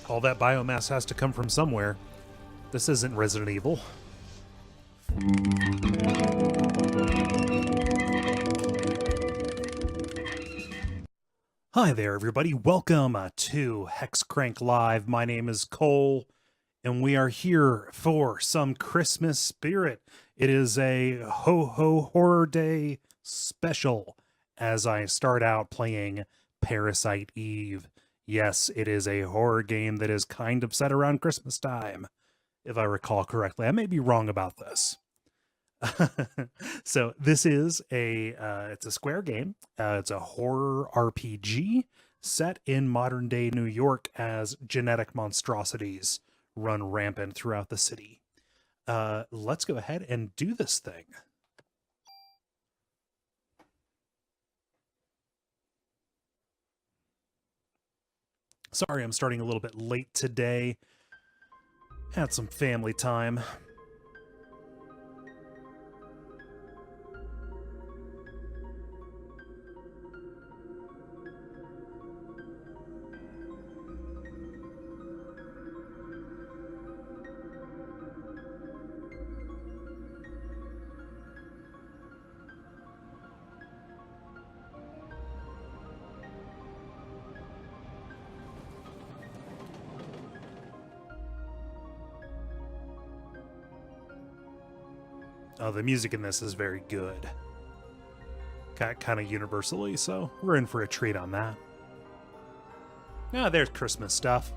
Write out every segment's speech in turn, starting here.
All that biomass has to come from somewhere. This isn't Resident Evil. Hi there, everybody. Welcome to Hexcrank Live. My name is Cole, and we are here for some Christmas spirit. It is a ho-ho horror day special as I start out playing Parasite Eve. Yes, it is a horror game that is kind of set around Christmas time, if I recall correctly. I may be wrong about this. So this is it's a Square game. It's a horror RPG set in modern day New York as genetic monstrosities run rampant throughout the city. Let's go ahead and do this thing. Sorry, I'm starting a little bit late today. Had some family time. Oh, the music in this is very good. Kind of universally, so we're in for a treat on that. Ah, there's Christmas stuff.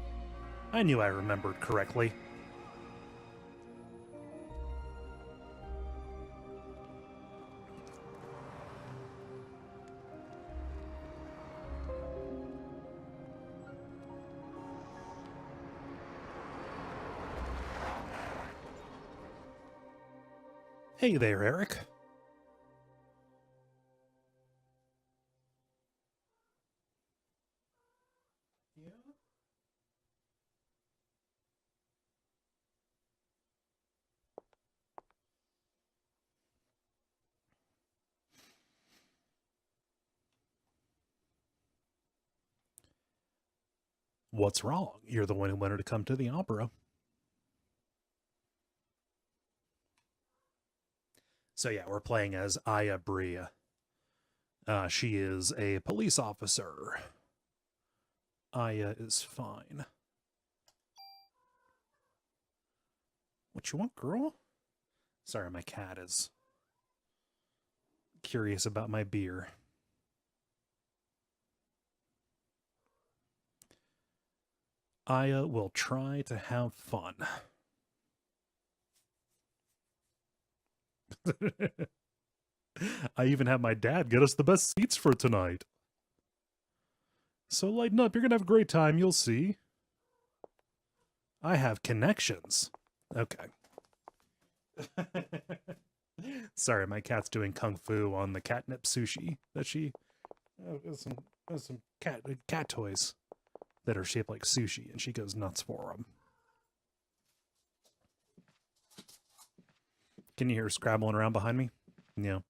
I knew I remembered correctly. Hey there, Eric. Yeah. What's wrong? You're the one who wanted to come to the opera. So yeah, we're playing as Aya Brea. She is a police officer. Aya is fine. What you want, girl? Sorry, my cat is curious about my beer. Aya will try to have fun. I even had my dad get us the best seats for tonight. So lighten up, you're gonna have a great time, you'll see. I have connections. Okay. Sorry, my cat's doing kung fu on the catnip sushi that she... some cat toys that are shaped like sushi, and she goes nuts for them. Can you hear her scrabbling around behind me? Yeah.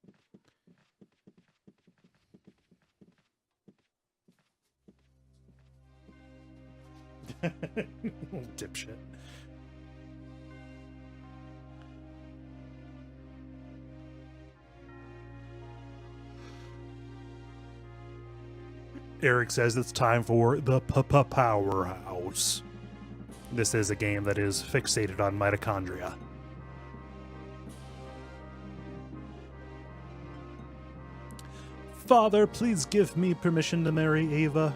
Dipshit. Eric says it's time for the powerhouse. This is a game that is fixated on mitochondria. Father, please give me permission to marry Ava.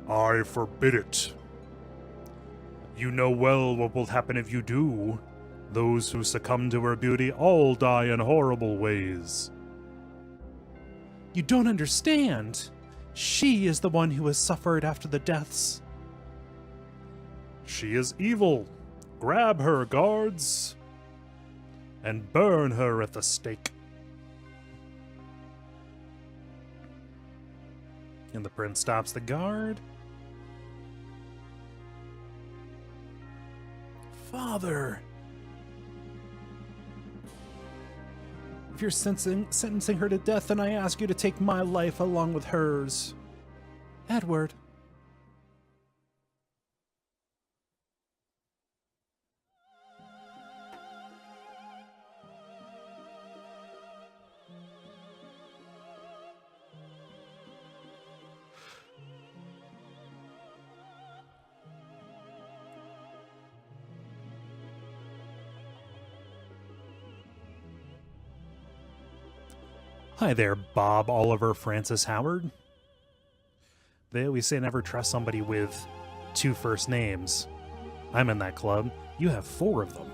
I forbid it. You know well what will happen if you do. Those who succumb to her beauty all die in horrible ways. You don't understand. She is the one who has suffered after the deaths. She is evil. Grab her, guards, and burn her at the stake. And the prince stops the guard. Father! If you're sentencing her to death, then I ask you to take my life along with hers. Edward. Hi there, Bob Oliver Francis Howard. They always say never trust somebody with 2 first names. I'm in that club. You have 4 of them.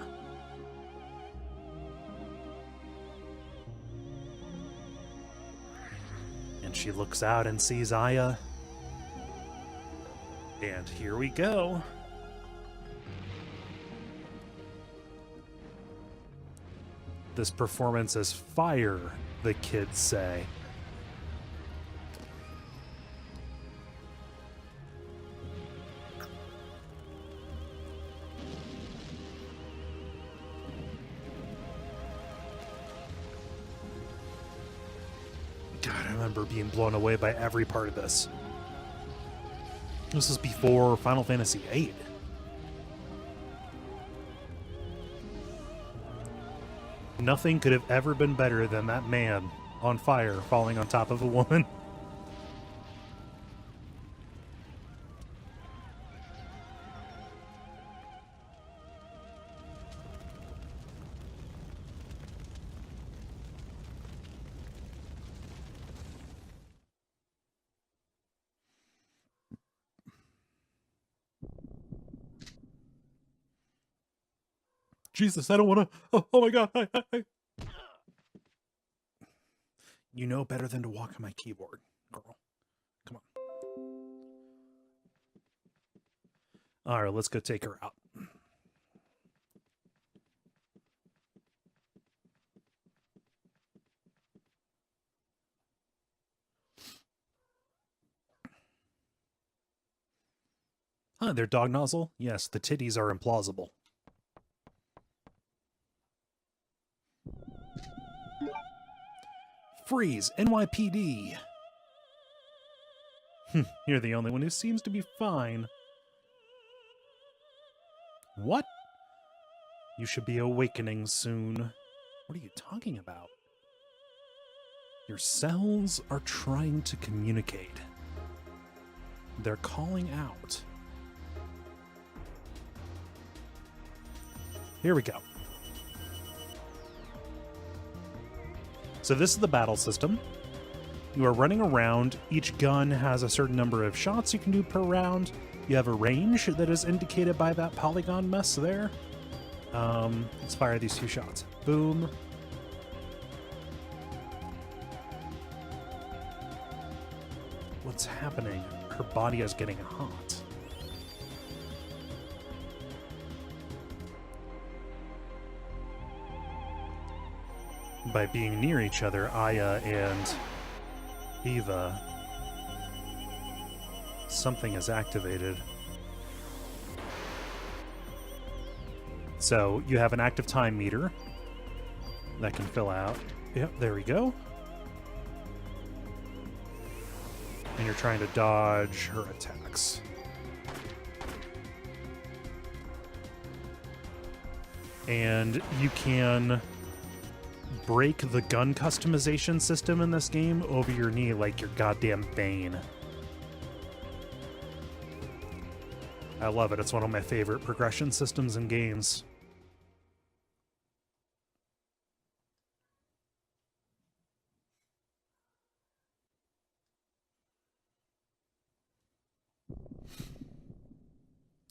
And she looks out and sees Aya. And here we go. This performance is fire, the kids say. God, I remember being blown away by every part of this. This was before Final Fantasy VIII. Nothing could have ever been better than that man on fire falling on top of a woman. Jesus, I don't want to. Oh my God. You know better than to walk on my keyboard, girl. Come on. All right, let's go take her out. Huh, their dog nozzle? Yes, the titties are implausible. Freeze, NYPD. You're the only one who seems to be fine. What? You should be awakening soon. What are you talking about? Your cells are trying to communicate. They're calling out. Here we go. So this is the battle system. You are running around. Each gun has a certain number of shots you can do per round. You have a range that is indicated by that polygon mess there. Let's fire these 2 shots. Boom. What's happening? Her body is getting hot. By being near each other, Aya and Eva, something is activated. So you have an active time meter that can fill out. Yep, there we go. And you're trying to dodge her attacks. And you can break the gun customization system in this game over your knee like your goddamn Bane. I love it. It's one of my favorite progression systems in games.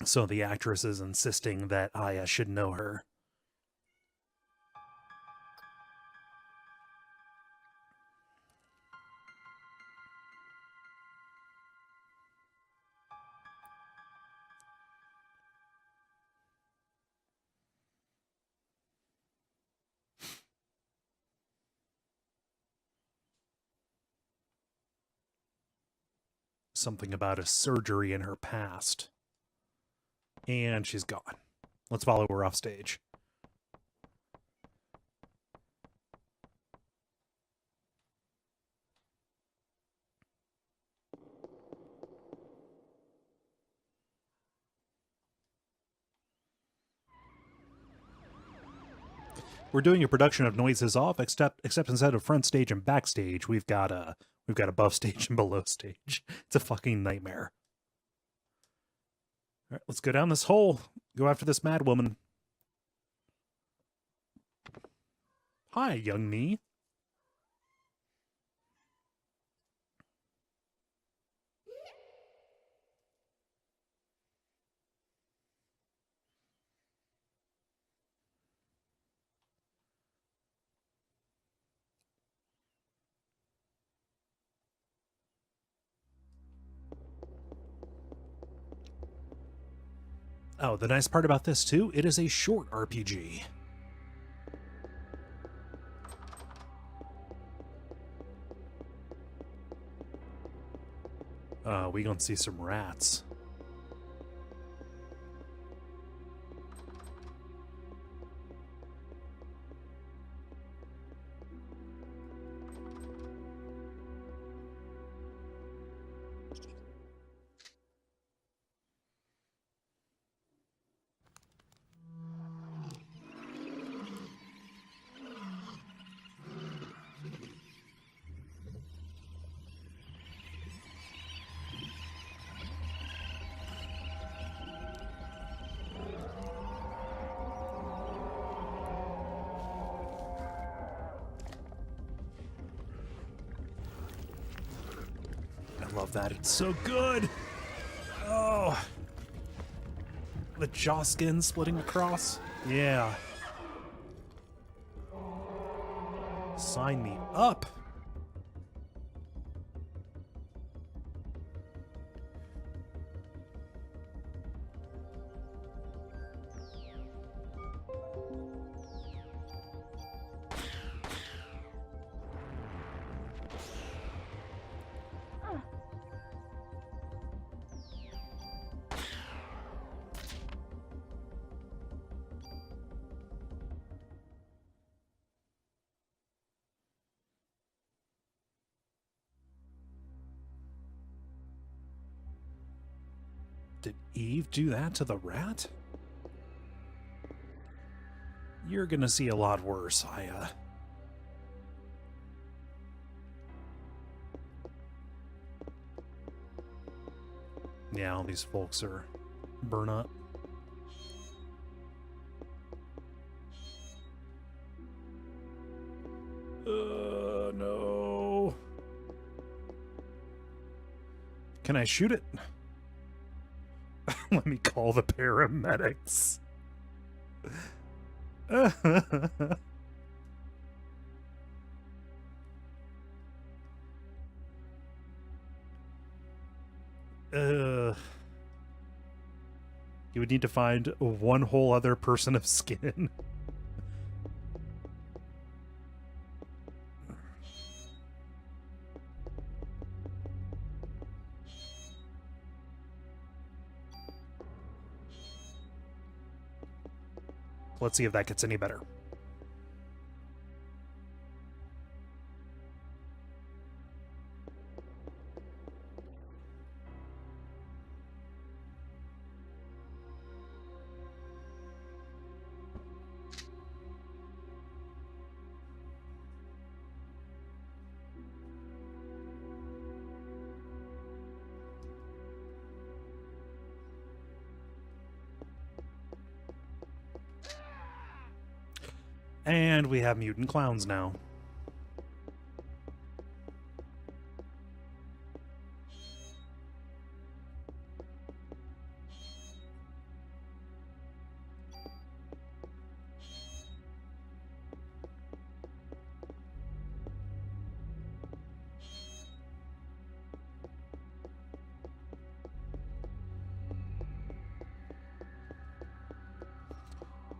So the actress is insisting that Aya should know her. Something about a surgery in her past. And she's gone. Let's follow her off stage. We're doing a production of Noises Off, except instead of front stage and backstage, we've got above stage and below stage. It's a fucking nightmare. All right, let's go down this hole. Go after this mad woman. Hi, young me. Oh, the nice part about this, too, it is a short RPG. We gonna see some rats. I love that. It's so good. Oh. The jaw skin splitting across. Yeah. Sign me up. Did Eve do that to the rat? You're gonna see a lot worse, Aya. Yeah, all these folks are burn up. No. Can I shoot it? Let me call the paramedics. You would need to find one whole other person of skin. Let's see if that gets any better. And we have mutant clowns now.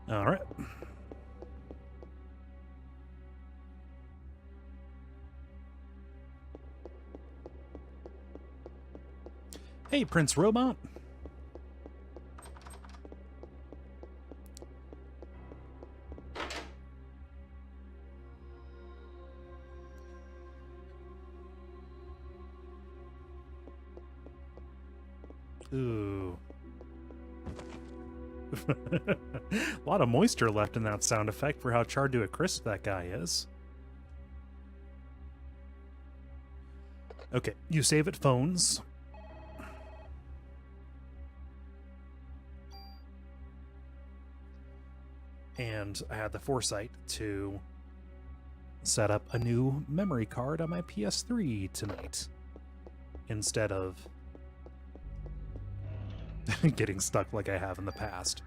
All right. Hey, Prince Robot. Ooh. A lot of moisture left in that sound effect for how charred to a crisp that guy is. Okay, you save at phones. And I had the foresight to set up a new memory card on my PS3 tonight instead of getting stuck like I have in the past.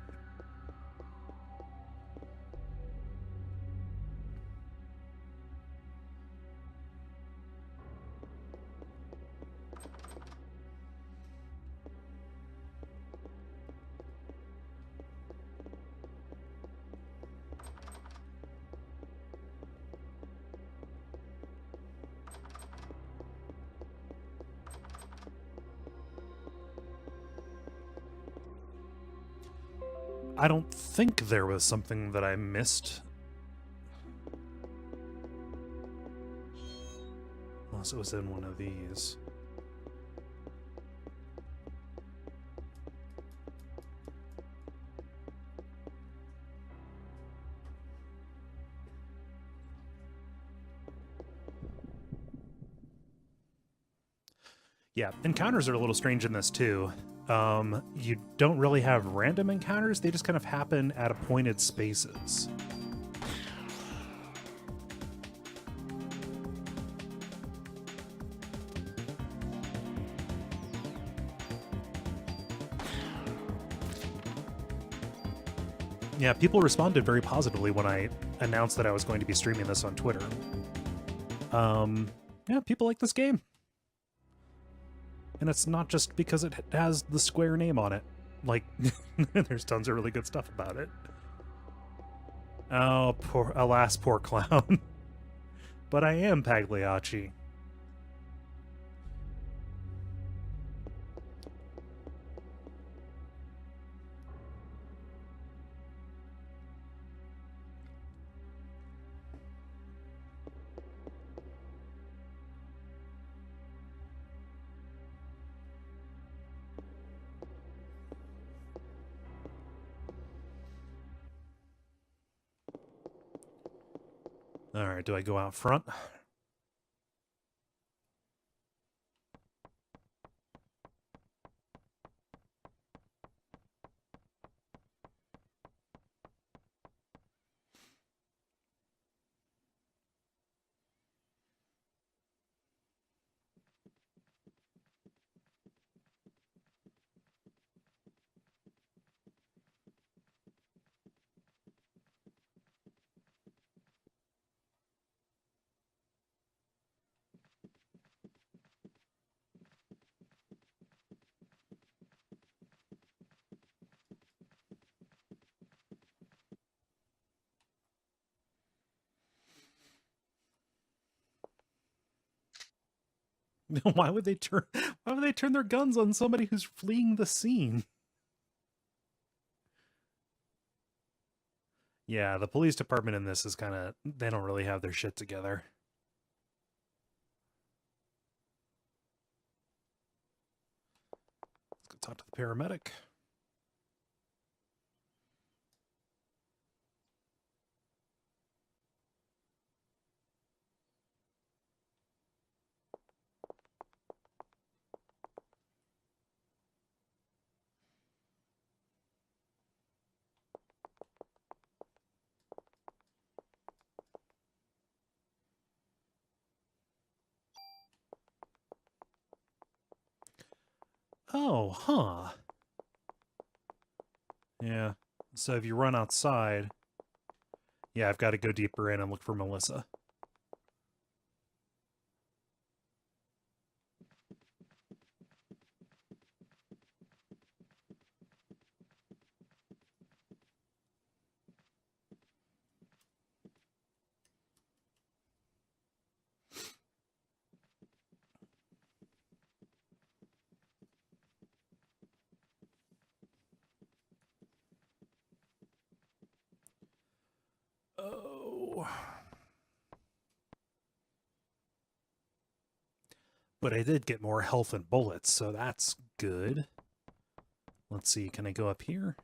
I don't think there was something that I missed. Unless it was in one of these. Yeah, encounters are a little strange in this too. You don't really have random encounters, they just kind of happen at appointed spaces. Yeah, people responded very positively when I announced that I was going to be streaming this on Twitter. Yeah, people like this game. And it's not just because it has the Square name on it. Like, there's tons of really good stuff about it. Oh, alas, poor clown. But I am Pagliacci. All right, do I go out front? Why would they turn their guns on somebody who's fleeing the scene? Yeah, the police department in this is kind of, they don't really have their shit together. Let's go talk to the paramedic. Oh, huh. Yeah. So if you run outside, yeah, I've got to go deeper in and look for Melissa. Oh. But I did get more health and bullets, so that's good. Let's see, can I go up here?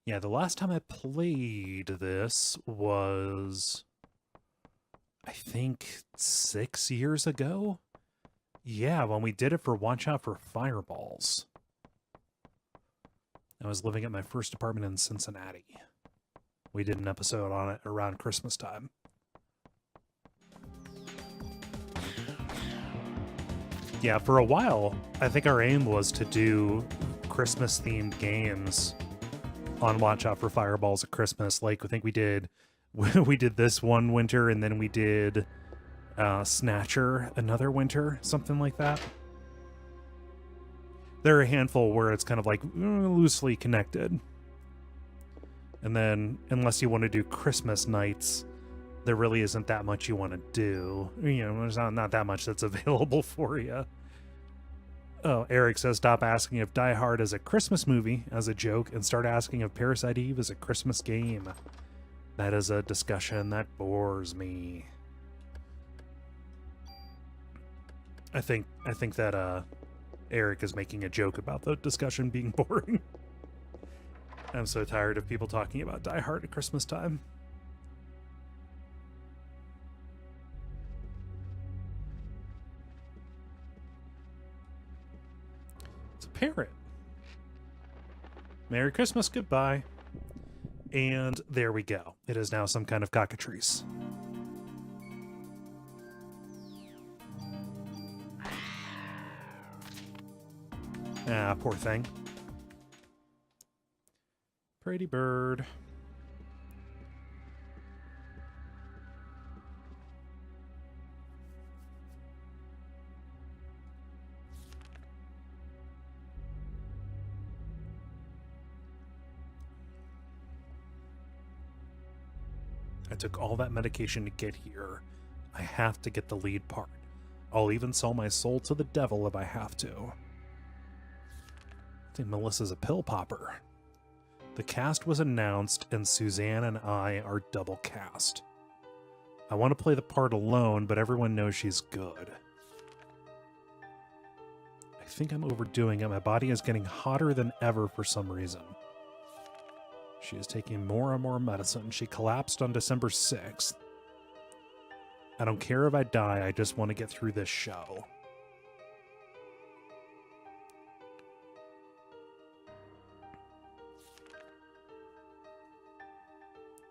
Yeah, the last time I played this was, I think, 6 years ago? Yeah, when we did it for Watch Out for Fireballs. I was living at my first apartment in Cincinnati. We did an episode on it around Christmas time. Yeah, for a while, I think our aim was to do Christmas-themed games on Watch Out for Fireballs at Christmas. Like, I think we did this one winter, and then we did Snatcher another winter, something like that. There are a handful where it's kind of like loosely connected. And then, unless you want to do Christmas nights, there really isn't that much you want to do. You know, there's not that much that's available for you. Oh, Eric says, stop asking if Die Hard is a Christmas movie as a joke and start asking if Parasite Eve is a Christmas game. That is a discussion that bores me. I think that Eric is making a joke about the discussion being boring. I'm so tired of people talking about Die Hard at Christmas time. It's a parrot. Merry Christmas, goodbye. And there we go. It is now some kind of cockatrice. Ah, poor thing. Pretty bird. I took all that medication to get here. I have to get the lead part. I'll even sell my soul to the devil if I have to. I think Melissa's a pill popper. The cast was announced, and Suzanne and I are double cast. I want to play the part alone, but everyone knows she's good. I think I'm overdoing it. My body is getting hotter than ever for some reason. She is taking more and more medicine. She collapsed on December 6th. I don't care if I die, I just want to get through this show.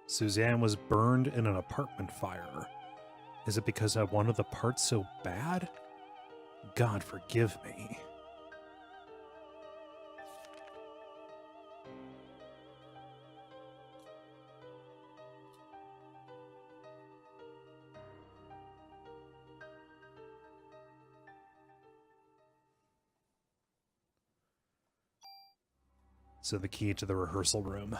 Suzanne was burned in an apartment fire. Is it because I wanted the part so bad? God forgive me. So the key to the rehearsal room.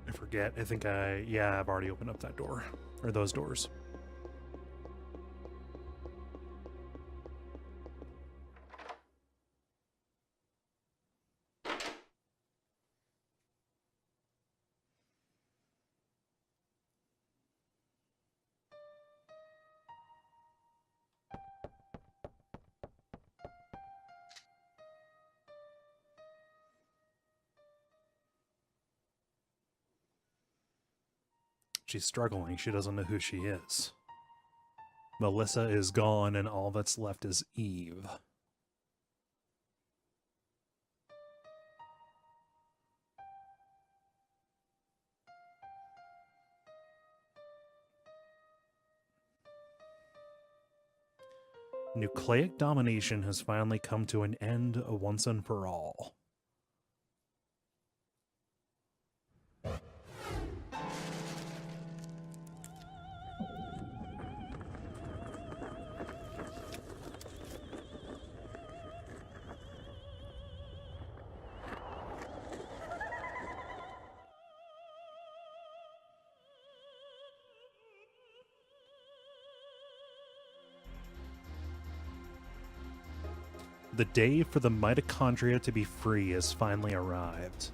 I forget. I think I've already opened up that door. Or those doors. She's struggling. She doesn't know who she is. Melissa is gone, and all that's left is Eve. Nucleic domination has finally come to an end once and for all. The day for the mitochondria to be free has finally arrived.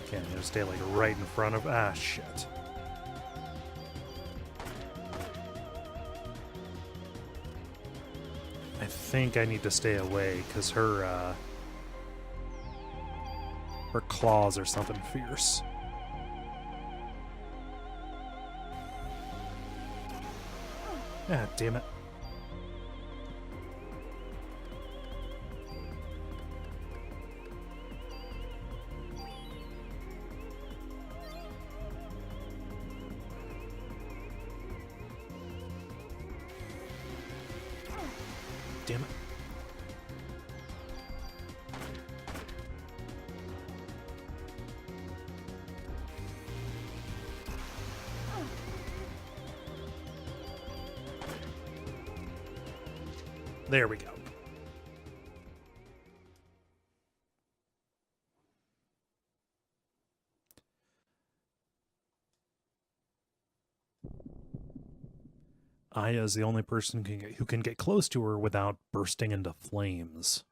Can't even stay like right in front of. Ah, shit. I think I need to stay away because her claws are something fierce. Ah, damn it. Damn it. There we go. Aya is the only person who can get close to her without bursting into flames.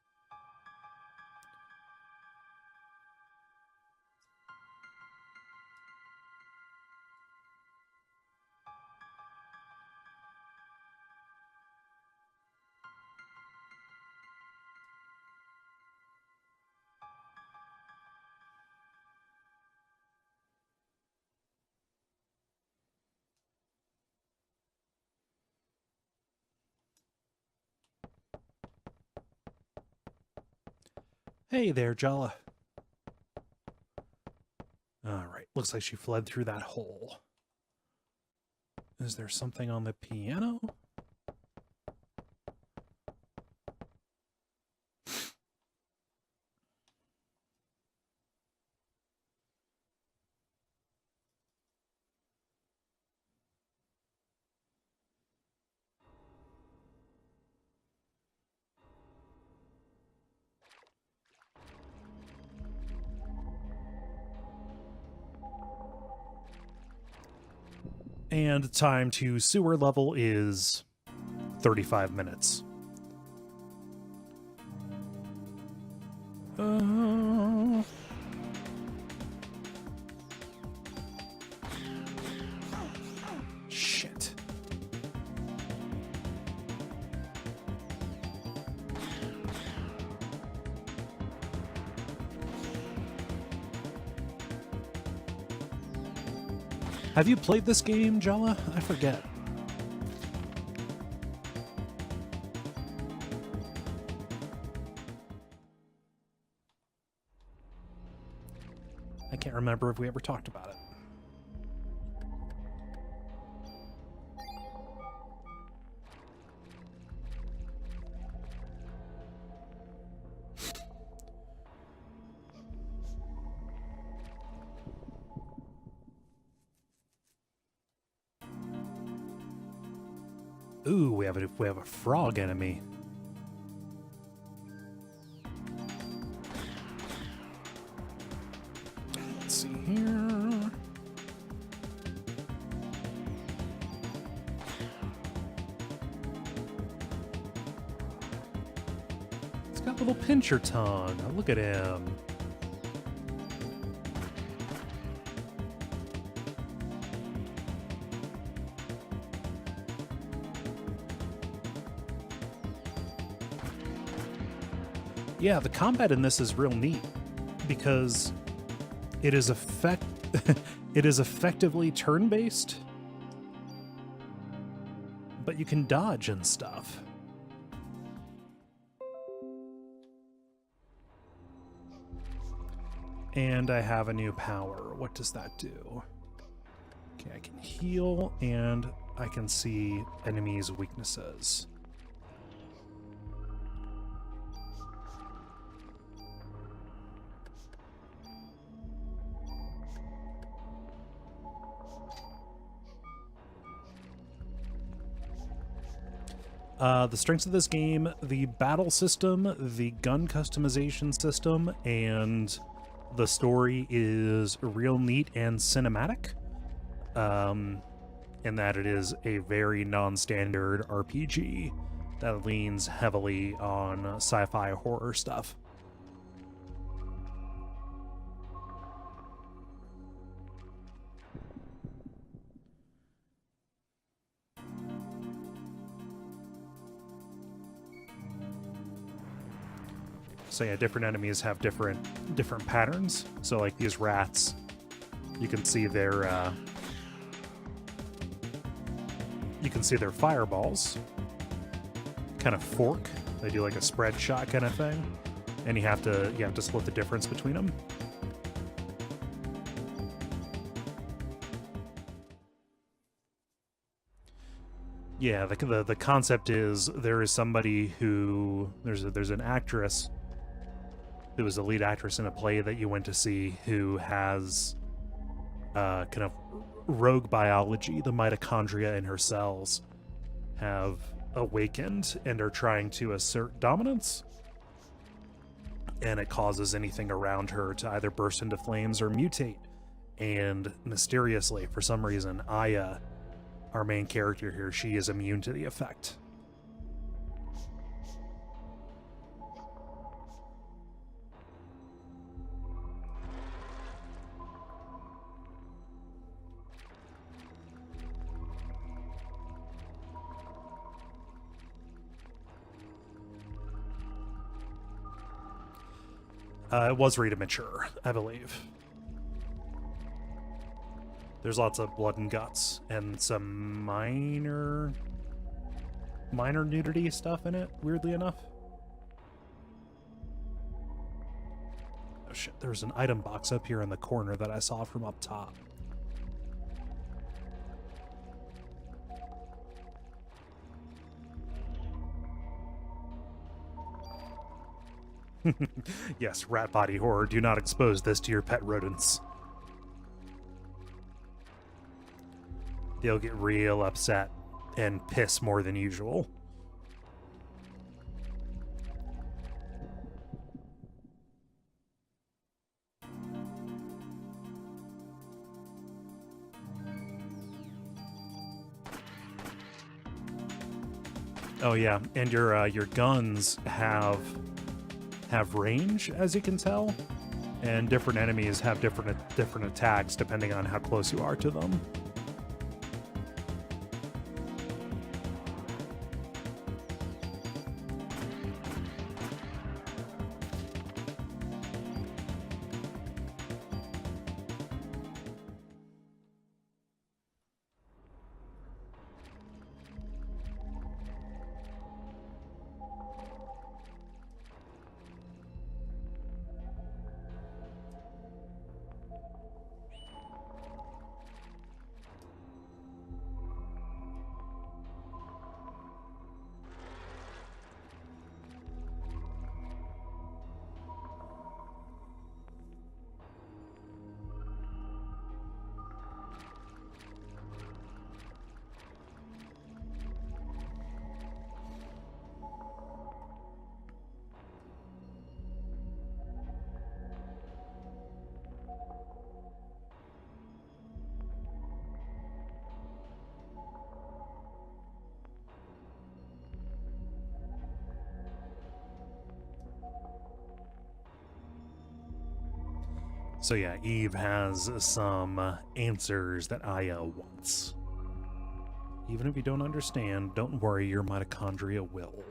Hey there, Jala. Alright, looks like she fled through that hole. Is there something on the piano? And time to sewer level is 35 minutes. Shit. Have you played this game, Jala? I forget. I can't remember if we ever talked about it. Ooh, we have a frog enemy. Let's see here. It's got a little pincher tongue. Look at him. Yeah, the combat in this is real neat because it is effectively turn-based, but you can dodge and stuff. And I have a new power. What does that do? Okay, I can heal and I can see enemies' weaknesses. The strengths of this game, the battle system, the gun customization system, and the story is real neat and cinematic. in that it is a very non-standard RPG that leans heavily on sci-fi horror stuff. So yeah, different enemies have different patterns. So like these rats, you can see their fireballs kind of fork. They do like a spread shot kind of thing, and you have to split the difference between them. Yeah, the concept is there is somebody who there's an actress who was the lead actress in a play that you went to see who has kind of rogue biology. The mitochondria in her cells have awakened and are trying to assert dominance, and it causes anything around her to either burst into flames or mutate. And mysteriously, for some reason, Aya, our main character here, she is immune to the effect. It was rated mature, I believe. There's lots of blood and guts and some minor nudity stuff in it, weirdly enough. Oh shit, there's an item box up here in the corner that I saw from up top. Yes, rat body horror. Do not expose this to your pet rodents. They'll get real upset and piss more than usual. Oh yeah, and your guns have range, as you can tell, and different enemies have different attacks depending on how close you are to them. So yeah, Eve has some answers that Aya wants. Even if you don't understand, don't worry, your mitochondria will.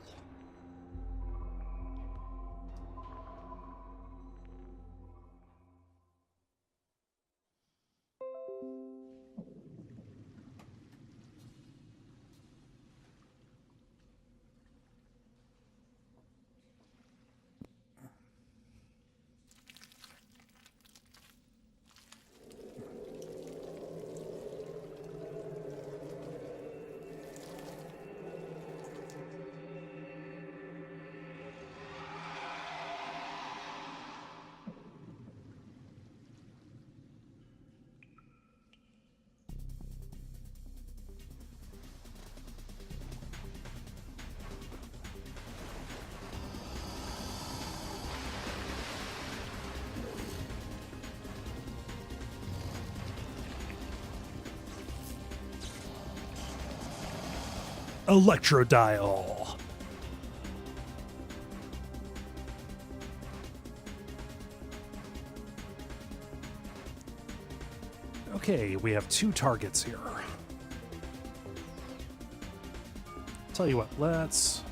Electrodial. Okay, we have 2 targets here. Tell you what, let's...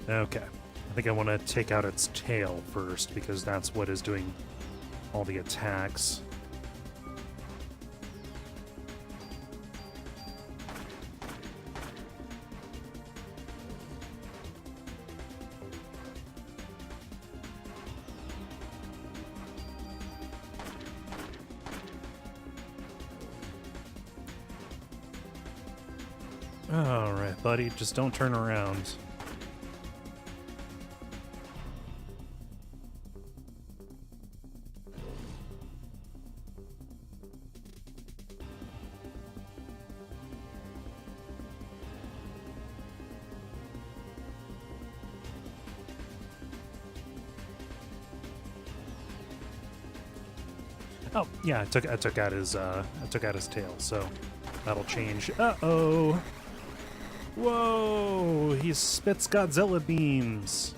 Okay. I think I want to take out its tail first, because that's what is doing all the attacks. Alright, buddy, just don't turn around. Oh, yeah, I took out his tail, so that'll change. Uh-oh. Whoa, he spits Godzilla beams.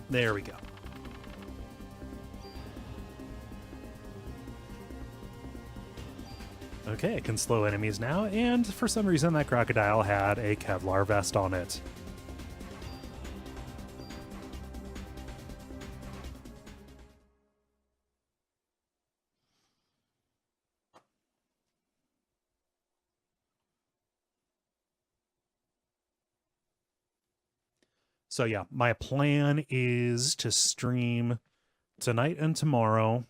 There we go. Okay, it can slow enemies now, and for some reason that crocodile had a Kevlar vest on it. So yeah, my plan is to stream tonight and tomorrow,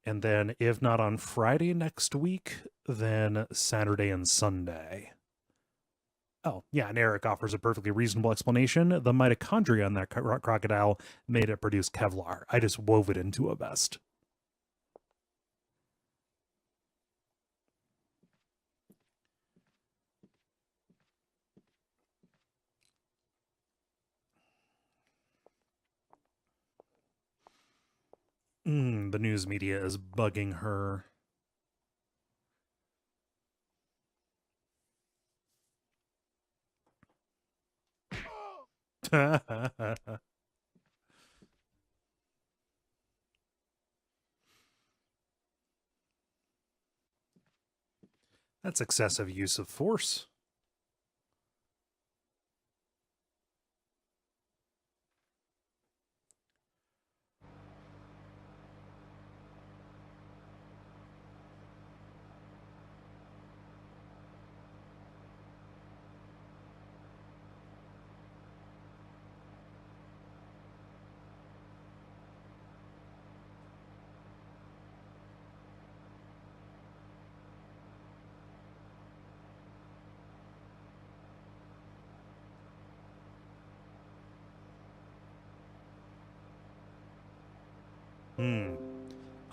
and then if not on Friday next week, then Saturday and Sunday. Oh, yeah, and Eric offers a perfectly reasonable explanation. The mitochondria in that crocodile made it produce Kevlar. I just wove it into a vest. The news media is bugging her. That's excessive use of force.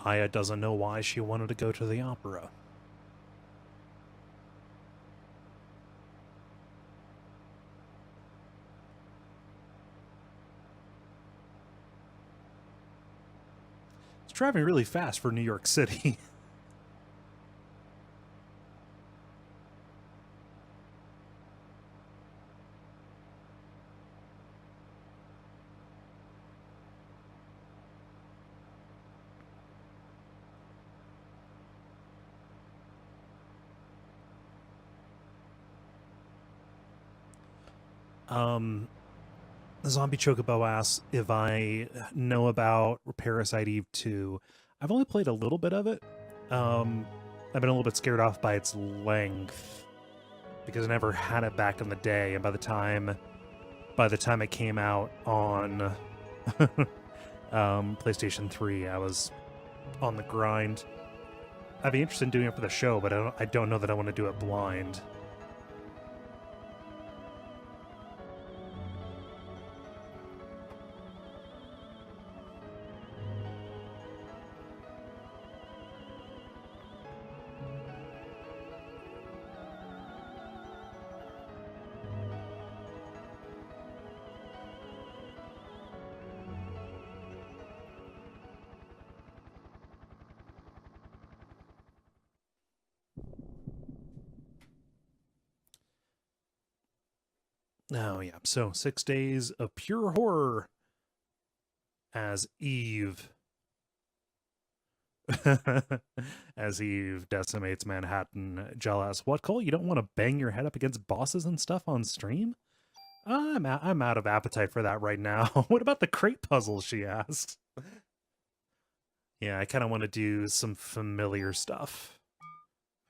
Aya doesn't know why she wanted to go to the opera. It's driving really fast for New York City. Zombie Chocobo asks if I know about Parasite Eve 2. I've only played a little bit of it. I've been a little bit scared off by its length because I never had it back in the day, and by the time it came out on PlayStation 3, I was on the grind. I'd be interested in doing it for the show, but I don't know that I want to do it blind. Oh, yeah. So 6 days of pure horror as Eve. As Eve decimates Manhattan. Jealous. What, Cole? You don't want to bang your head up against bosses and stuff on stream? I'm out of appetite for that right now. What about the crate puzzles, she asks. Yeah, I kind of want to do some familiar stuff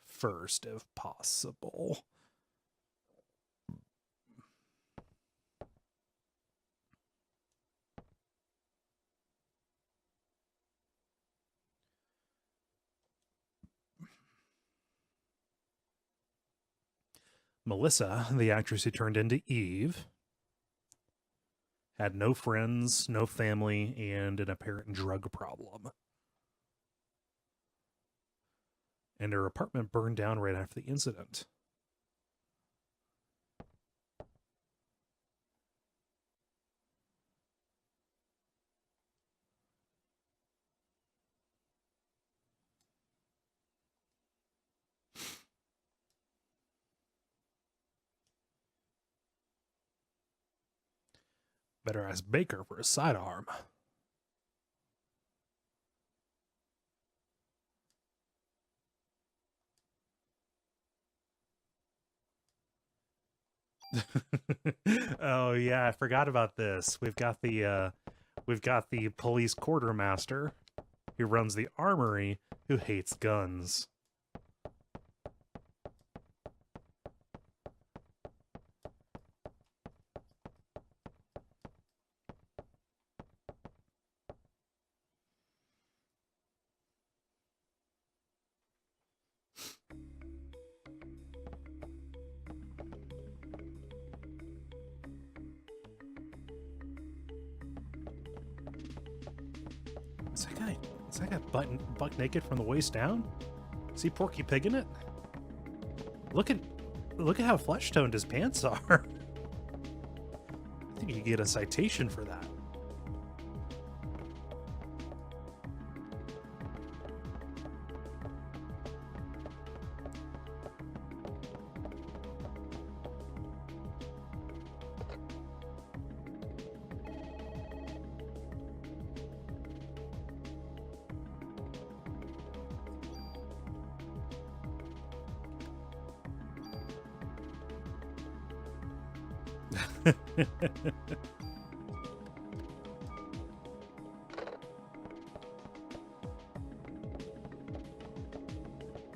first, if possible. Melissa, the actress who turned into Eve, had no friends, no family, and an apparent drug problem. And her apartment burned down right after the incident. Better ask Baker for a sidearm. Oh yeah, I forgot about this. We've got the police quartermaster who runs the armory who hates guns. Is that guy buck naked from the waist down? See Porky Pig in it? Look at how flesh toned his pants are. I think you could get a citation for that.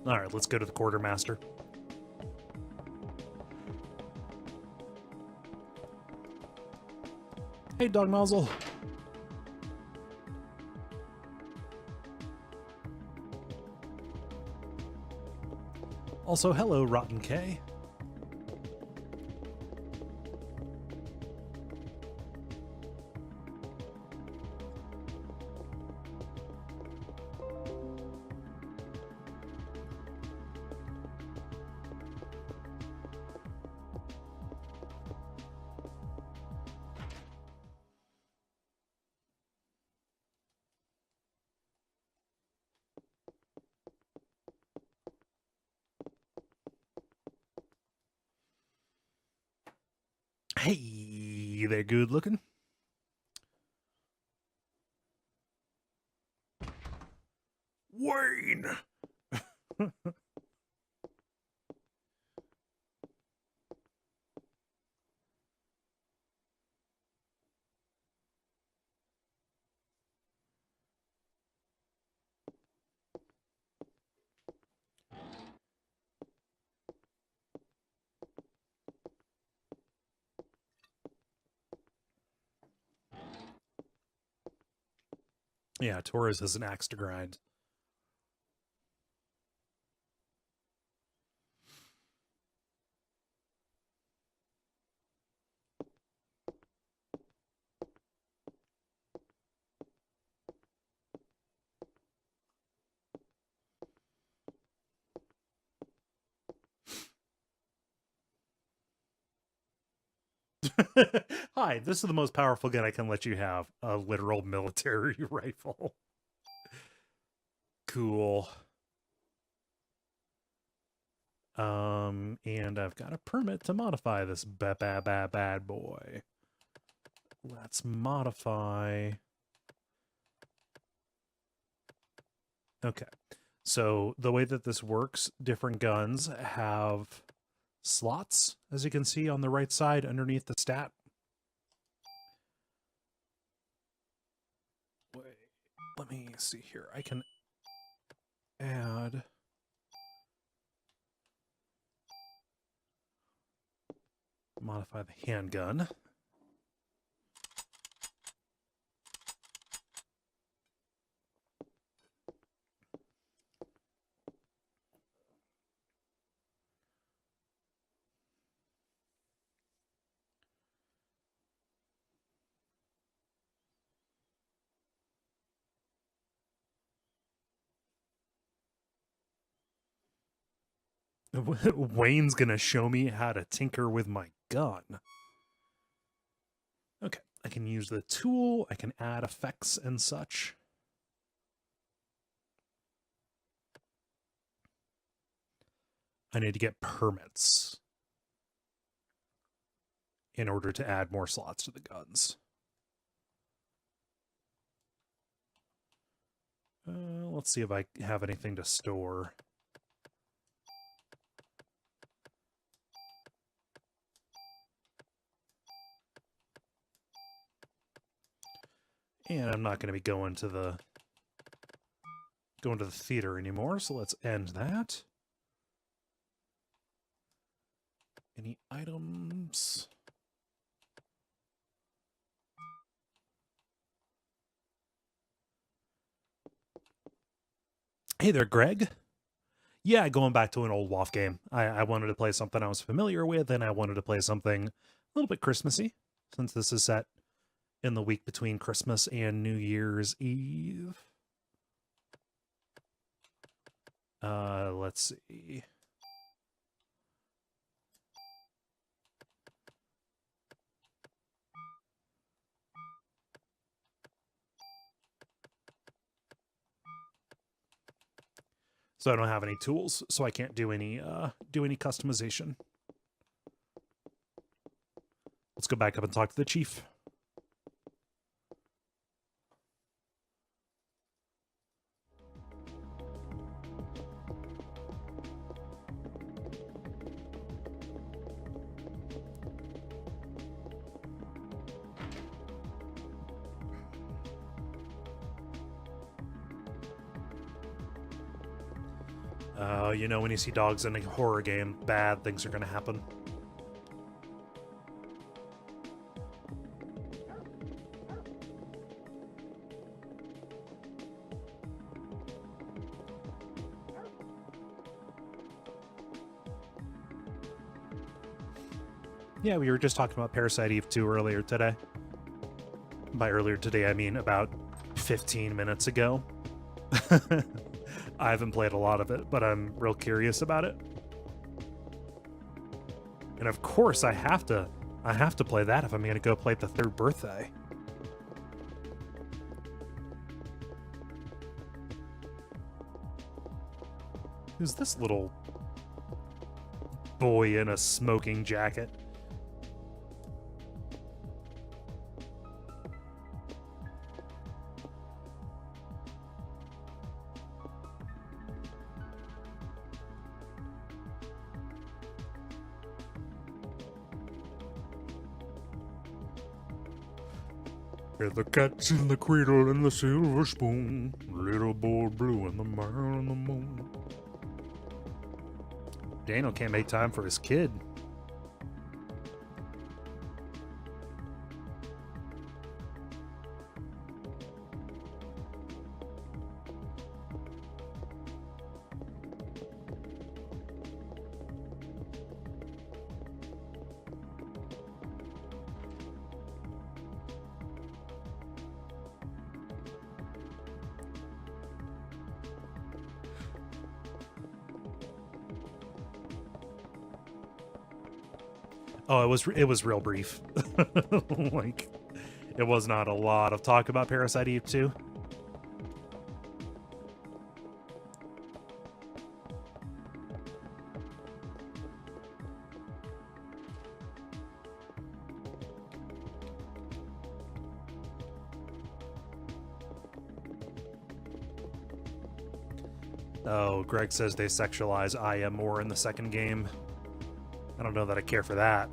All right, let's go to the quartermaster. Hey, dog nozzle. Also, hello, Rotten K. Hey, they're good looking. Wayne. Yeah, Taurus is an axe to grind. Hi, this is the most powerful gun I can let you have. A literal military rifle. Cool. And I've got a permit to modify this bad boy. Let's modify. Okay. So the way that this works, different guns have slots, as you can see on the right side underneath the stat. Wait, let me see here. I can add modify the handgun. Wayne's gonna show me how to tinker with my gun. Okay, I can use the tool, I can add effects and such. I need to get permits in order to add more slots to the guns. Let's see if I have anything to store. And I'm not going to be going to the theater anymore, so let's end that. Any items? Hey there, Greg. Yeah, going back to an old WoF game. I wanted to play something I was familiar with, and I wanted to play something a little bit Christmassy, since this is set in the week between Christmas and New Year's Eve. Let's see. So I don't have any tools, so I can't do any customization. Let's go back up and talk to the chief. You know, when you see dogs in a horror game, bad things are going to happen. Yeah, we were just talking about Parasite Eve 2 earlier today. By earlier today, I mean about 15 minutes ago. I haven't played a lot of it, but I'm real curious about it. And of course, I have to play that if I'm going to go play the third birthday. Who's this little boy in a smoking jacket? The cat's in the cradle and the silver spoon, little boy blue and the man on the moon. Daniel can't make time for his kid. Oh, it was real brief. Like, it was not a lot of talk about Parasite Eve 2. Oh, Greg says they sexualize Aya more in the second game. I don't know that I care for that.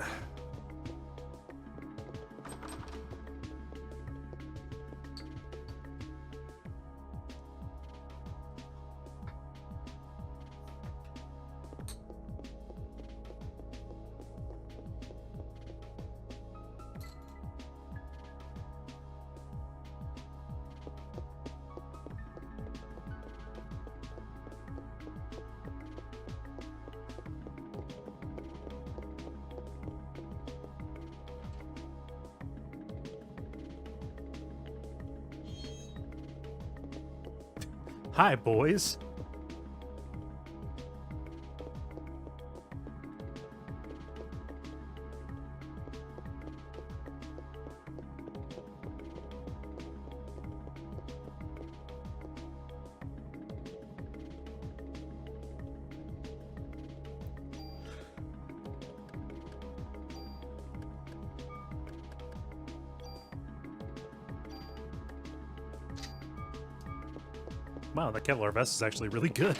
Hi, boys. Wow, that Kevlar vest is actually really good.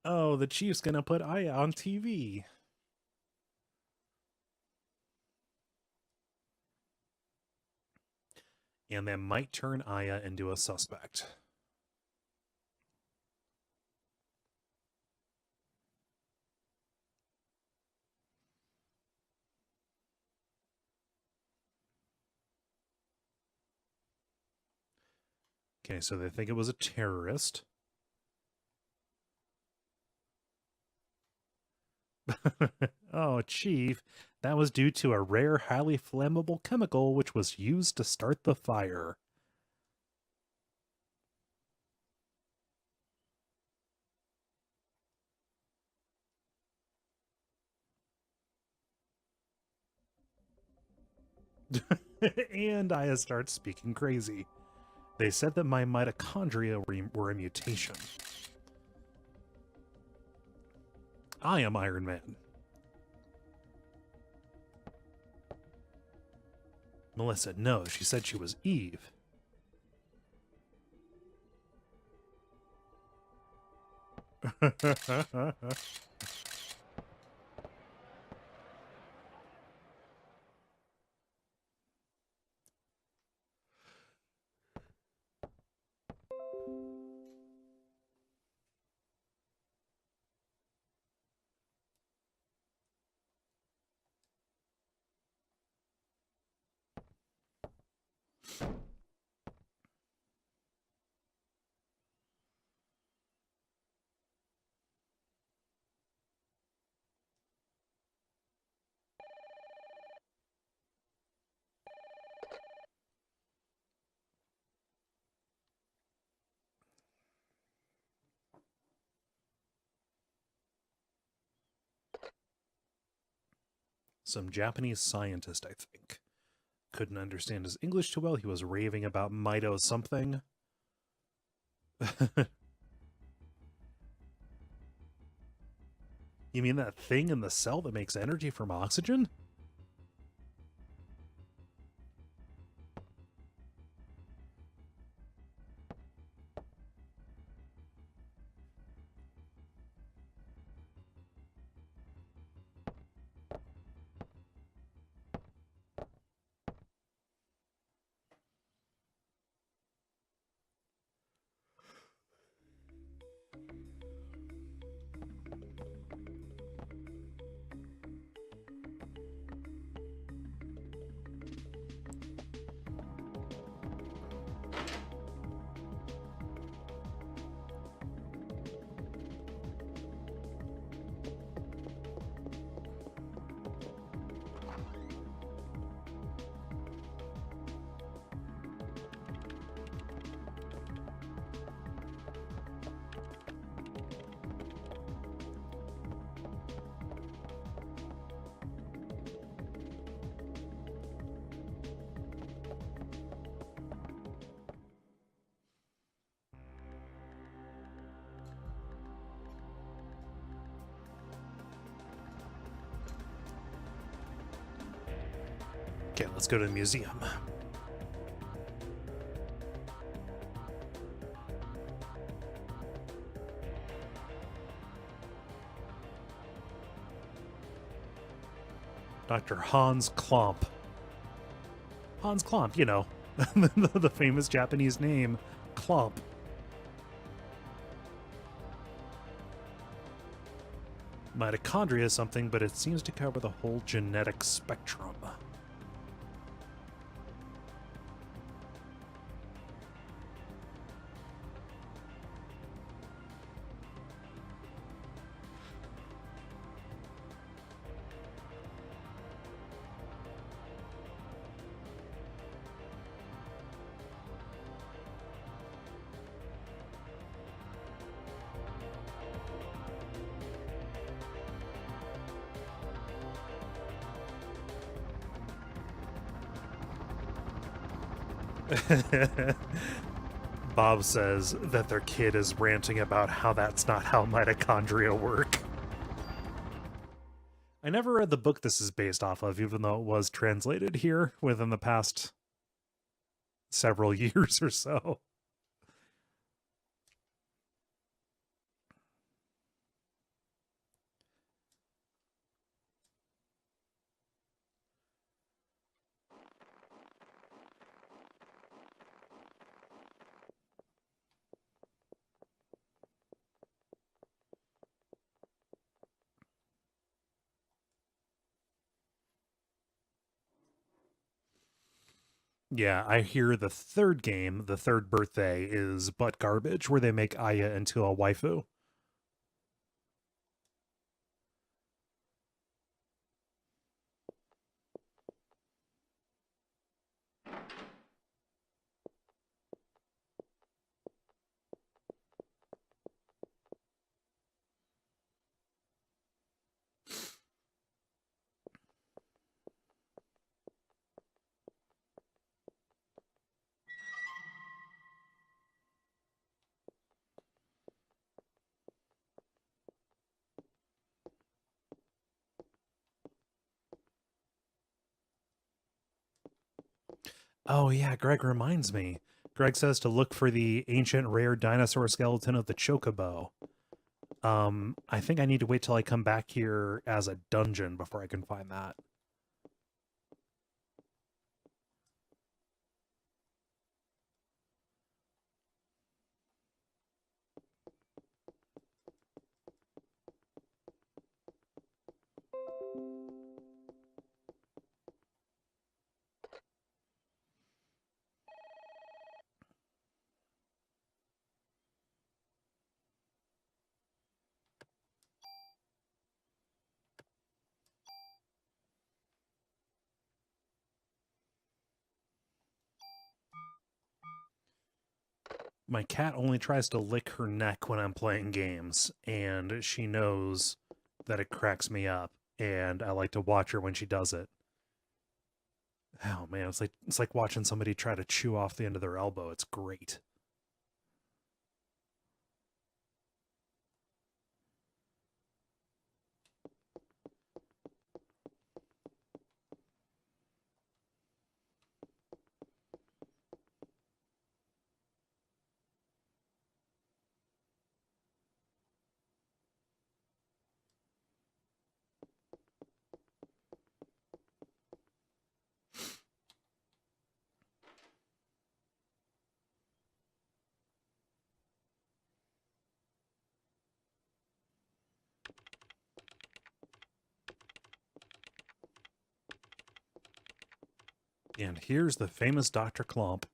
Oh, the Chief's gonna put Aya on TV. And that might turn Aya into a suspect. Okay, so they think it was a terrorist. Oh, Chief, that was due to a rare, highly flammable chemical which was used to start the fire. And Aya starts speaking crazy. They said that my mitochondria were a mutation. I am Iron Man. Melissa, no, she said she was Eve. Some Japanese scientist, I think. Couldn't understand his English too well. He was raving about Mito something. You mean that thing in the cell that makes energy from oxygen? Okay, let's go to the museum. Dr. Hans Klomp. Hans Klomp, you know, the famous Japanese name, Klomp. Mitochondria is something, but it seems to cover the whole genetic spectrum. Bob says that their kid is ranting about how that's not how mitochondria work. I never read the book this is based off of, even though it was translated here within the past several years or so. Yeah, I hear the third game, the third birthday, is butt garbage, where they make Aya into a waifu. Oh yeah, Greg reminds me. Greg says to look for the ancient rare dinosaur skeleton of the chocobo. I think I need to wait till I come back here as a dungeon before I can find that. My cat only tries to lick her neck when I'm playing games, and she knows that it cracks me up, and I like to watch her when she does it. Oh man, it's like watching somebody try to chew off the end of their elbow. It's great. And here's the famous Dr. Klomp.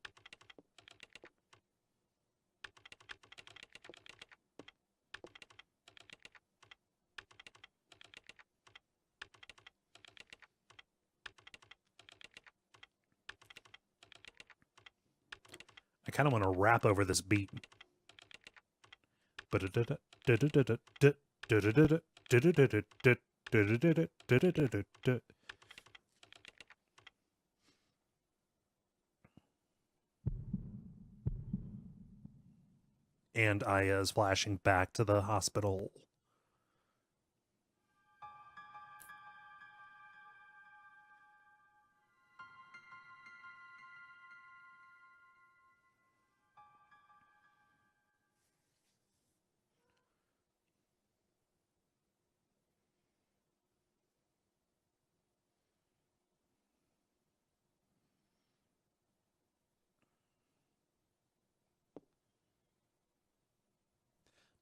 I kind of want to rap over this beat. And Aya is flashing back to the hospital.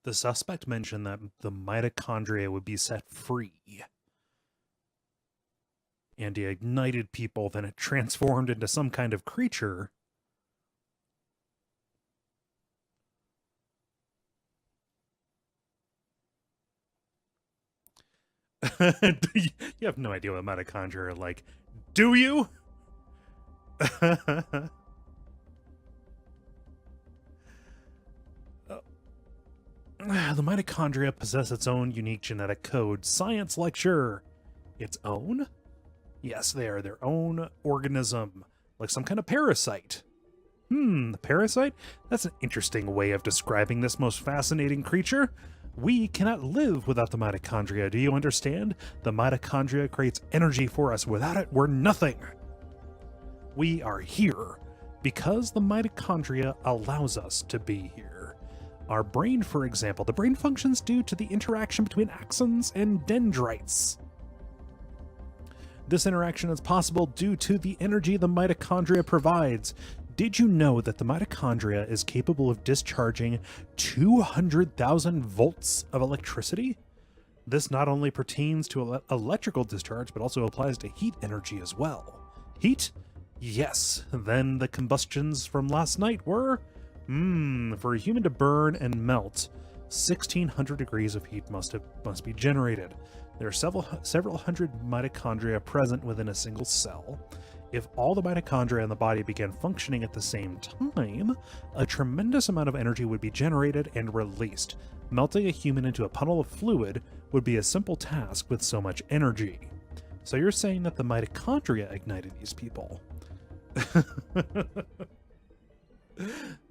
The suspect mentioned that the mitochondria would be set free. And he ignited people, then it transformed into some kind of creature. You have no idea what mitochondria are like, do you? The mitochondria possess its own unique genetic code. Science lecture. Its own? Yes, they are their own organism, like some kind of parasite. The parasite? That's an interesting way of describing this most fascinating creature. We cannot live without the mitochondria, do you understand? The mitochondria creates energy for us. Without it, we're nothing. We are here because the mitochondria allows us to be here. Our brain, for example, the brain functions due to the interaction between axons and dendrites. This interaction is possible due to the energy the mitochondria provides. Did you know that the mitochondria is capable of discharging 200,000 volts of electricity? This not only pertains to electrical discharge, but also applies to heat energy as well. Heat? Yes. Then the combustions from last night were? For a human to burn and melt, 1,600 degrees of heat must be generated. There are several hundred mitochondria present within a single cell. If all the mitochondria in the body began functioning at the same time, a tremendous amount of energy would be generated and released. Melting a human into a puddle of fluid would be a simple task with so much energy. So you're saying that the mitochondria ignited these people.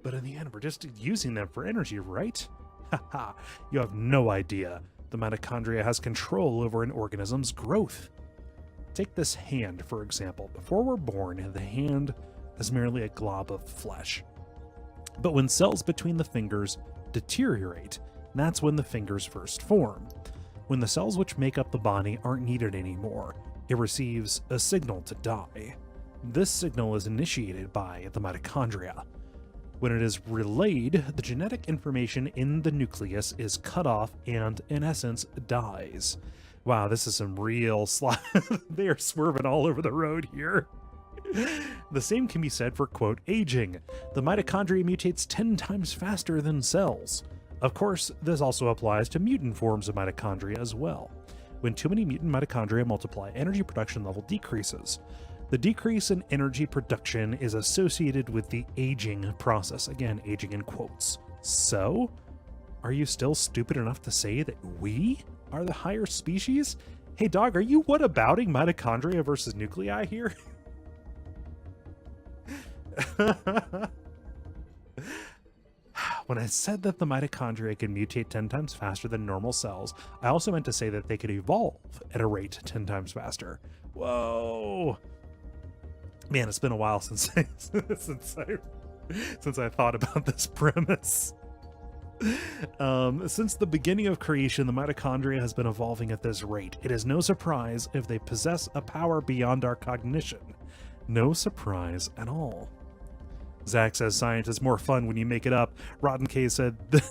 But in the end, we're just using them for energy, right? Haha, you have no idea. The mitochondria has control over an organism's growth. Take this hand, for example. Before we're born, the hand is merely a glob of flesh. But when cells between the fingers deteriorate, that's when the fingers first form. When the cells which make up the body aren't needed anymore, it receives a signal to die. This signal is initiated by the mitochondria. When it is relayed, the genetic information in the nucleus is cut off and, in essence, dies. Wow, this is some real They are swerving all over the road here. The same can be said for, quote, aging. The mitochondria mutates 10 times faster than cells. Of course, this also applies to mutant forms of mitochondria as well. When too many mutant mitochondria multiply, energy production level decreases. The decrease in energy production is associated with the aging process. Again, aging in quotes. So, are you still stupid enough to say that we are the higher species? Hey dog, are you whatabouting mitochondria versus nuclei here? When I said that the mitochondria can mutate 10 times faster than normal cells, I also meant to say that they could evolve at a rate 10 times faster. Whoa! Man, it's been a while since I thought about this premise. Since the beginning of creation, the mitochondria has been evolving at this rate. It is no surprise if they possess a power beyond our cognition. No surprise at all. Zach says science is more fun when you make it up. Rotten K said this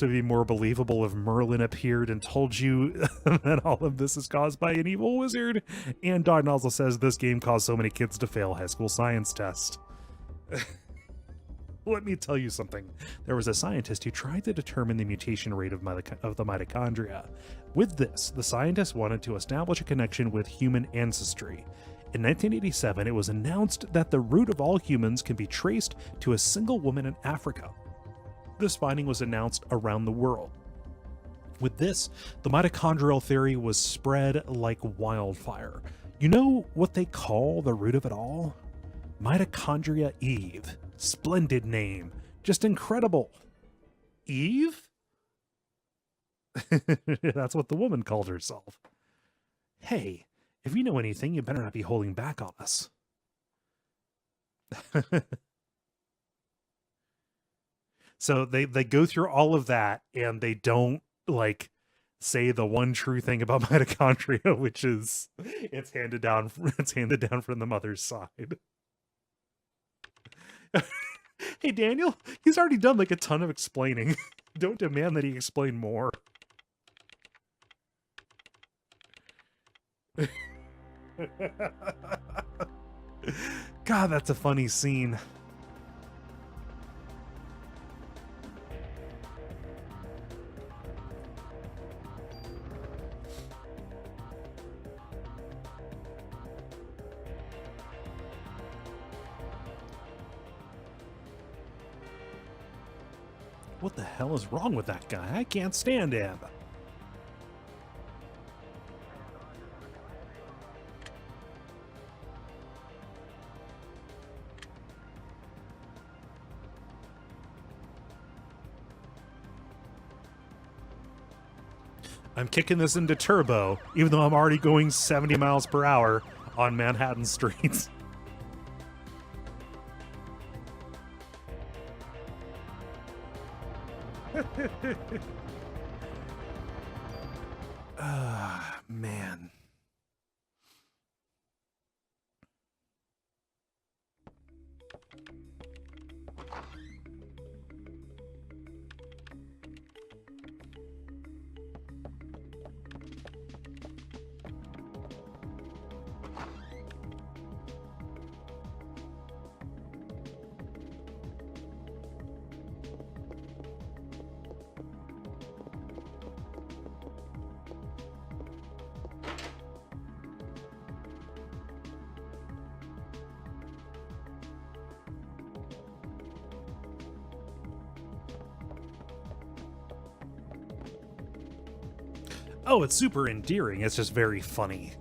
would be more believable if Merlin appeared and told you that all of this is caused by an evil wizard. And Dog Nozzle says this game caused so many kids to fail high school science tests. Let me tell you something. There was a scientist who tried to determine the mutation rate of the mitochondria. With this, the scientist wanted to establish a connection with human ancestry. In 1987, it was announced that the root of all humans can be traced to a single woman in Africa. This finding was announced around the world. With this, the mitochondrial theory was spread like wildfire. You know what they call the root of it all? Mitochondria Eve. Splendid name. Just incredible. Eve? That's what the woman called herself. Hey, if you know anything, you better not be holding back on us. So they go through all of that and they don't like say the one true thing about mitochondria, which is it's handed down from the mother's side. Hey, Daniel, he's already done like a ton of explaining. Don't demand that he explain more. God, that's a funny scene. What the hell is wrong with that guy? I can't stand him. I'm kicking this into turbo, even though I'm already going 70 miles per hour on Manhattan streets. Man. Oh, it's super endearing. It's just very funny.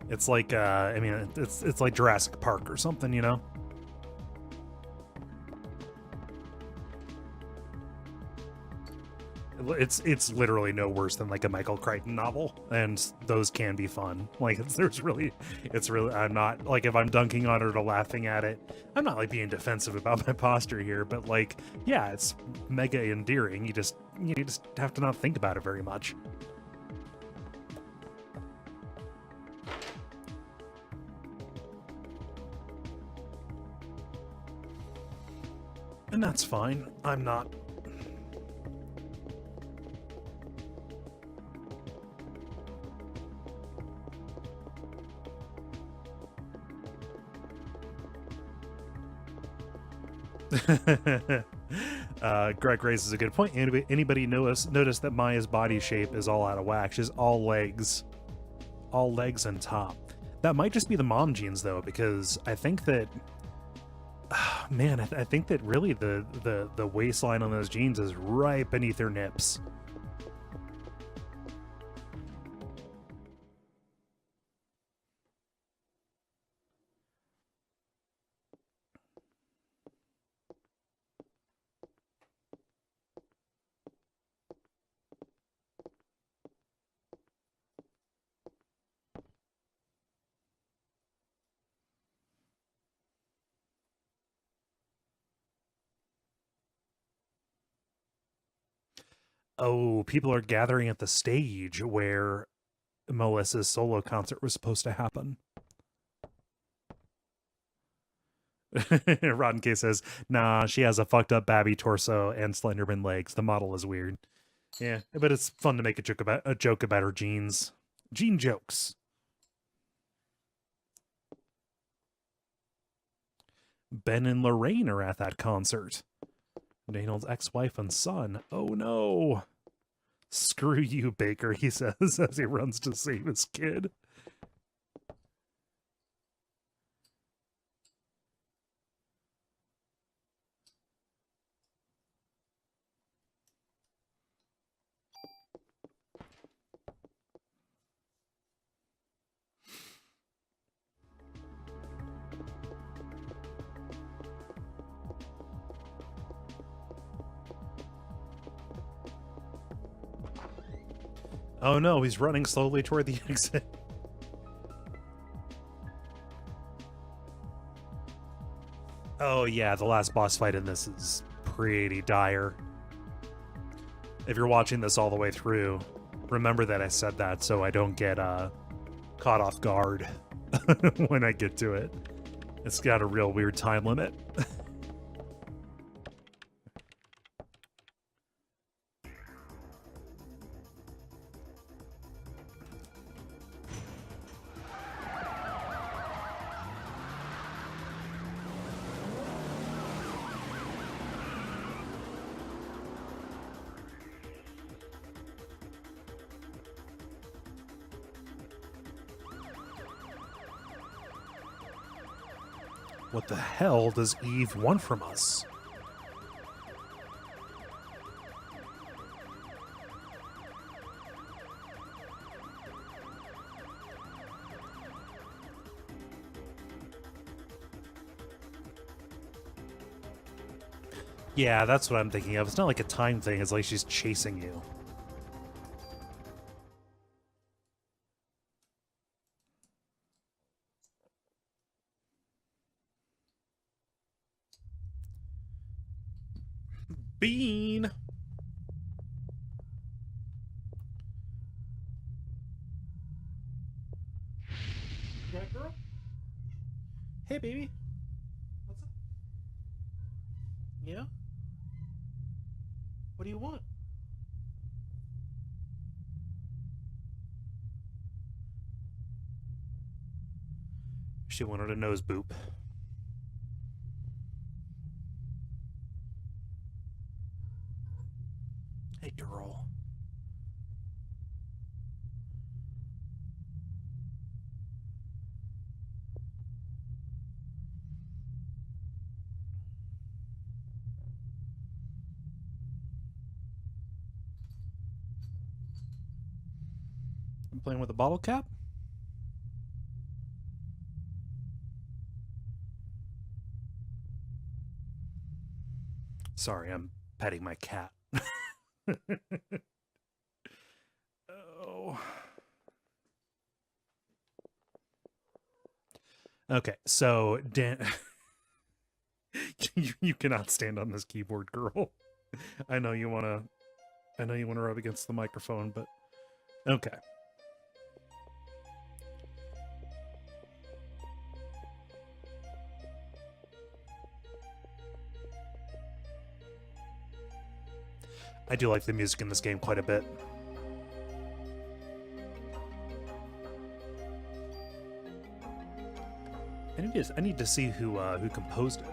It's like, I mean, it's like Jurassic Park or something, you know? It's literally no worse than like a Michael Crichton novel, and those can be fun. Like it's really, I'm not like, if I'm dunking on it or laughing at it, I'm not like being defensive about my posture here, but like, yeah, it's mega endearing. You just have to not think about it very much. And that's fine. I'm not. Greg raises a good point. Anybody notice that Maya's body shape is all out of whack? She's all legs and top. That might just be the mom genes though, because I think that, man, I think that really the waistline on those jeans is right beneath her nips. Oh, people are gathering at the stage where Melissa's solo concert was supposed to happen. Rotten K says, nah, she has a fucked up babby torso and Slenderman legs. The model is weird. Yeah, but it's fun to make a joke about her jeans. Jean jokes. Ben and Lorraine are at that concert. Daniel's ex-wife and son. Oh no. Screw you, Baker, he says as he runs to save his kid. Oh no, he's running slowly toward the exit. Oh yeah, the last boss fight in this is pretty dire. If you're watching this all the way through, remember that I said that so I don't get caught off guard when I get to it. It's got a real weird time limit. What the hell does Eve want from us? Yeah, that's what I'm thinking of. It's not like a time thing. It's like she's chasing you. Bean! Yeah, girl? Hey, baby. What's up? Yeah? What do you want? She wanted a nose boop. Hey, girl. I'm playing with a bottle cap? Sorry, I'm petting my cat. Oh. Okay, so Dan, you cannot stand on this keyboard, girl. I know you wanna rub against the microphone, but okay. I do like the music in this game quite a bit. I need to see who composed it.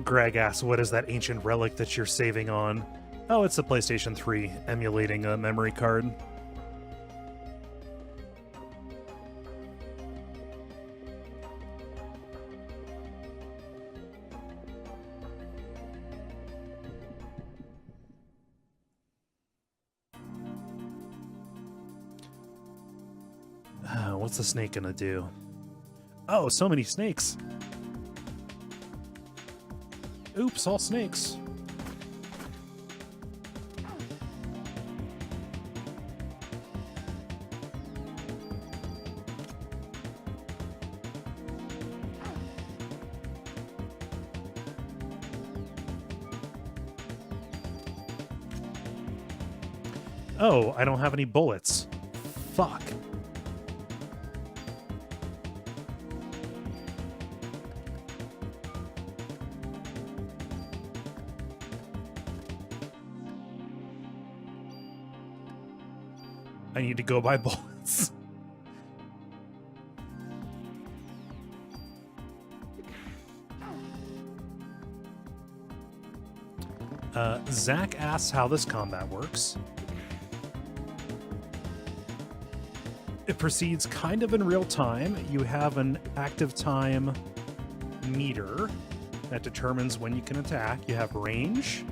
Greg asks, what is that ancient relic that you're saving on? Oh, it's a PlayStation 3 emulating a memory card. What's the snake gonna do? Oh, so many snakes. Oops, all snakes. Oh, I don't have any bullets. Fuck. I need to go buy bullets. Zach asks how this combat works. It proceeds kind of in real time. You have an active time meter that determines when you can attack. You have range.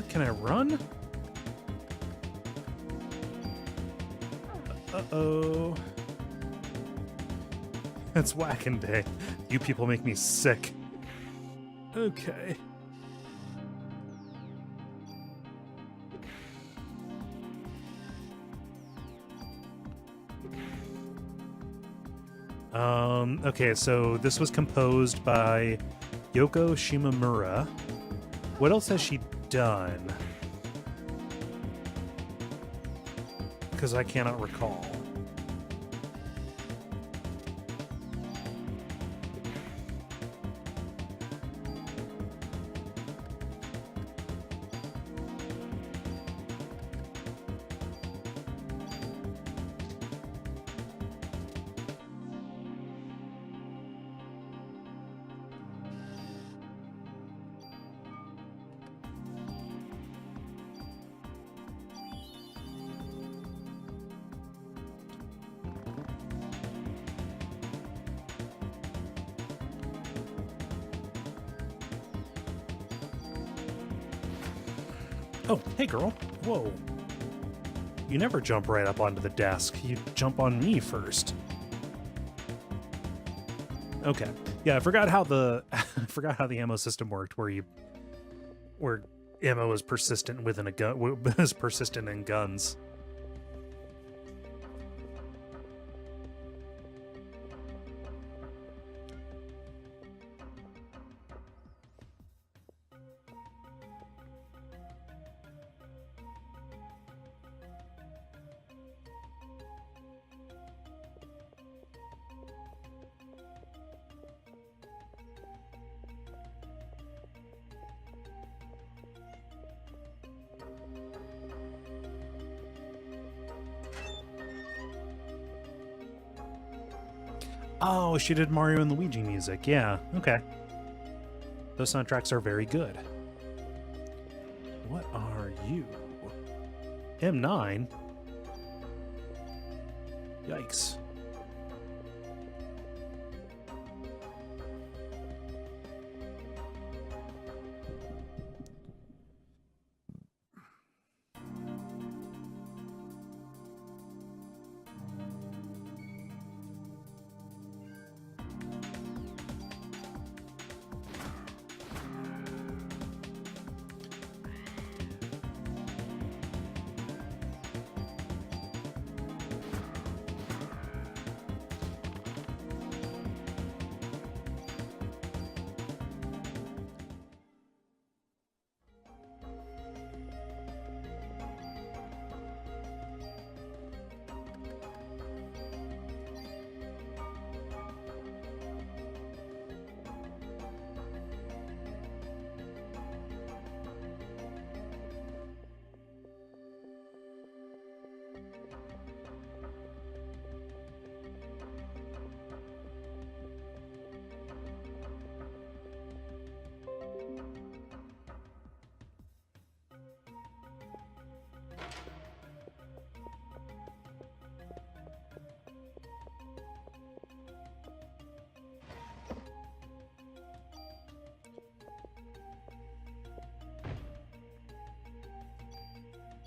Can I run? Uh-oh. It's whacking day. You people make me sick. Okay. Okay, so this was composed by Yoko Shimomura. What else has she done? Because I cannot recall. Oh, hey girl. Whoa. You never jump right up onto the desk. You jump on me first. Okay. Yeah, I forgot how the I forgot how the ammo system worked, where ammo is persistent within a gun, is persistent in guns. Oh, she did Mario and Luigi music. Yeah, okay. Those soundtracks are very good. What are you? M9? Yikes.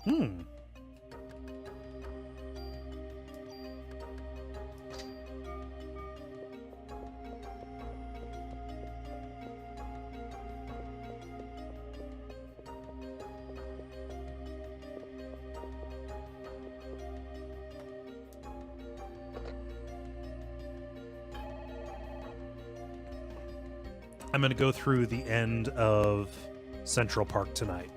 Hmm. I'm going to go through the end of Central Park tonight.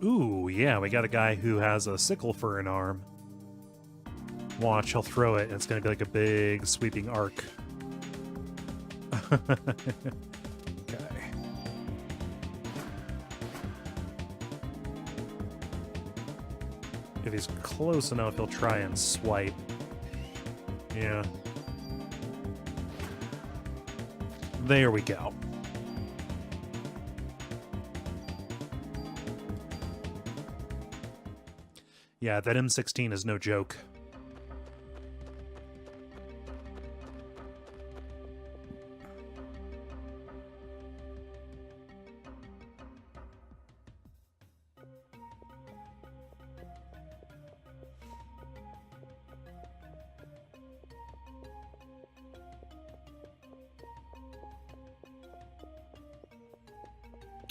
Ooh, yeah, we got a guy who has a sickle for an arm. Watch, he'll throw it, and it's going to be like a big sweeping arc. Okay. If he's close enough, he'll try and swipe. Yeah. There we go. Yeah, that M16 is no joke.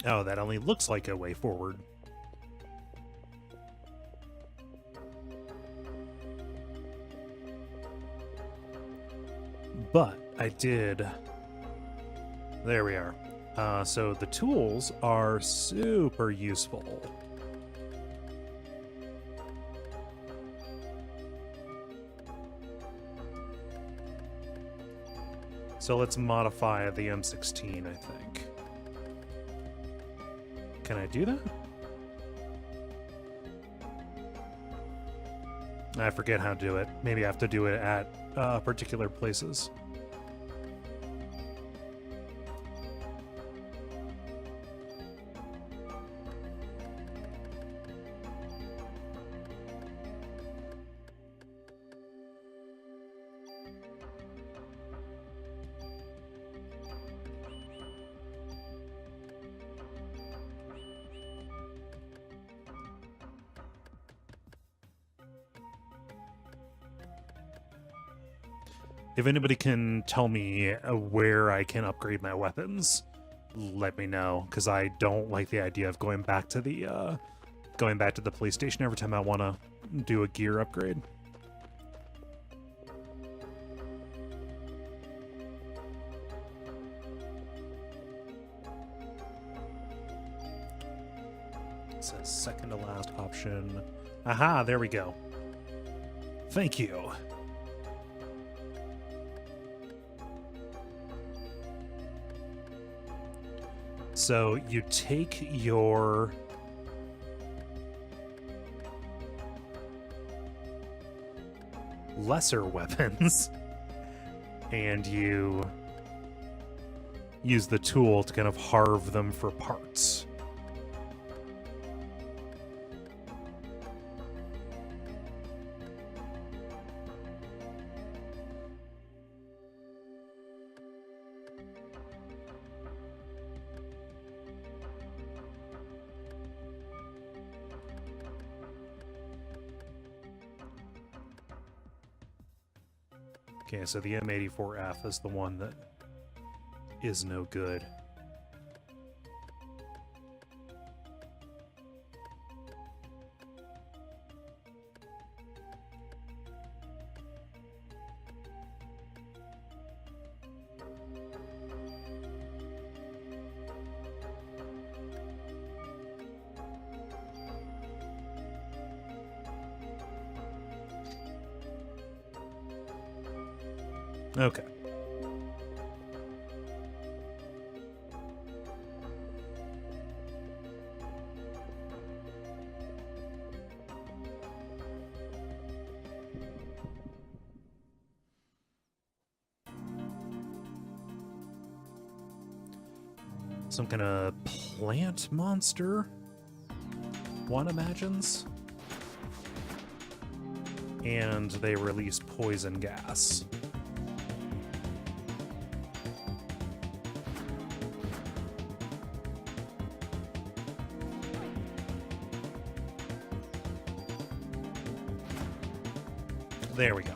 Oh, that only looks like a way forward. But I did... There we are. So the tools are super useful. So let's modify the M16, I think. Can I do that? I forget how to do it. Maybe I have to do it at particular places. If anybody can tell me where I can upgrade my weapons, let me know, because I don't like the idea of going back to the police station every time I want to do a gear upgrade. It says second to last option. Aha, there we go. Thank you. So you take your lesser weapons and you use the tool to kind of halve them for parts. Okay, so the M84F is the one that is no good. Okay. Some kind of plant monster, one imagines. And they release poison gas. There we go.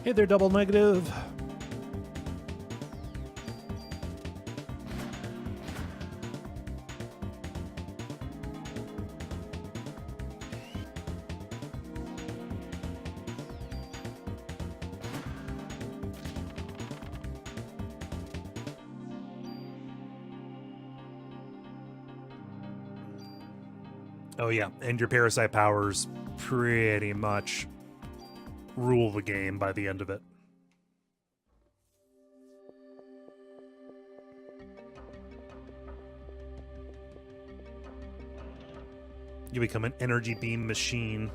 Hey there, double negative. Oh yeah, and your parasite powers pretty much rule the game by the end of it. You become an energy beam machine.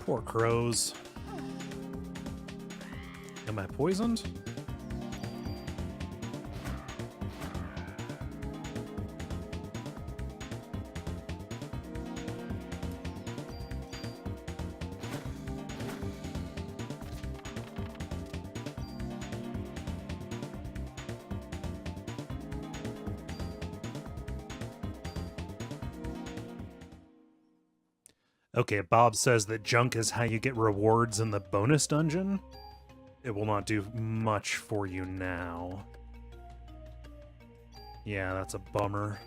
Poor crows. Am I poisoned? Okay, Bob says that junk is how you get rewards in the bonus dungeon. It will not do much for you now. Yeah, that's a bummer.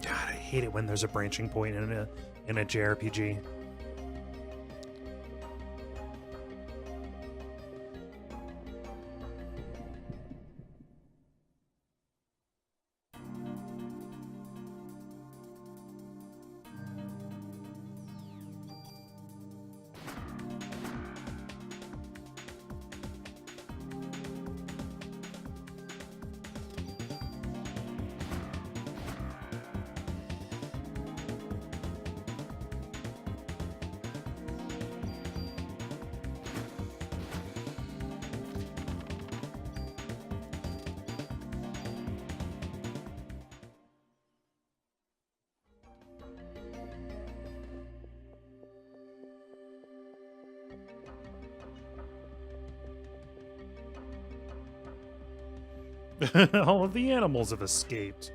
God, I hate it when there's a branching point in a JRPG. All of the animals have escaped.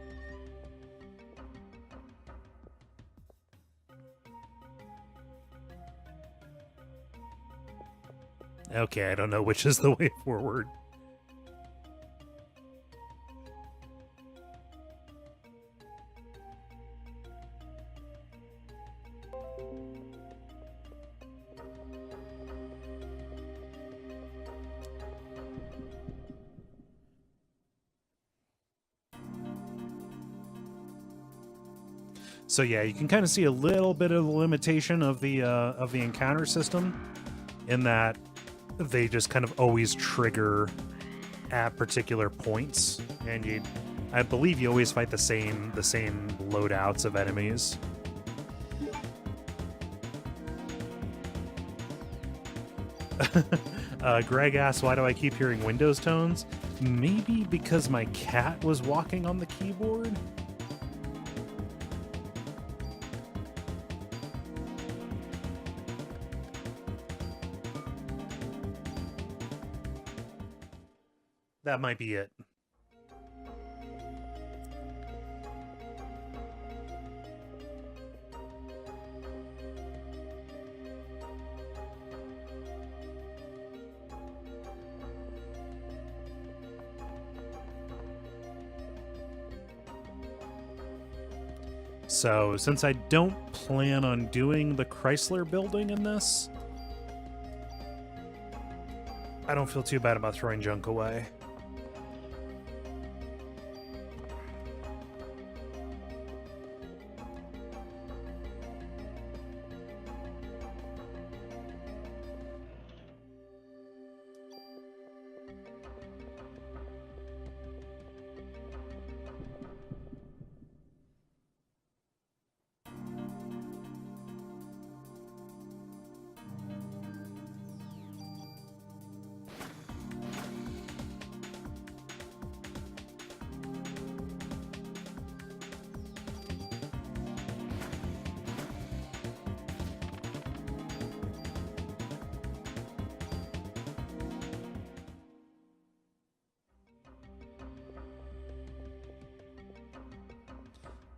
Okay, I don't know which is the way forward. So yeah, you can kind of see a little bit of the limitation of the encounter system, in that they just kind of always trigger at particular points, and I believe you always fight the same loadouts of enemies. Greg asks, why do I keep hearing Windows tones? Maybe because my cat was walking on the keyboard? That might be it. So, since I don't plan on doing the Chrysler building in this, I don't feel too bad about throwing junk away.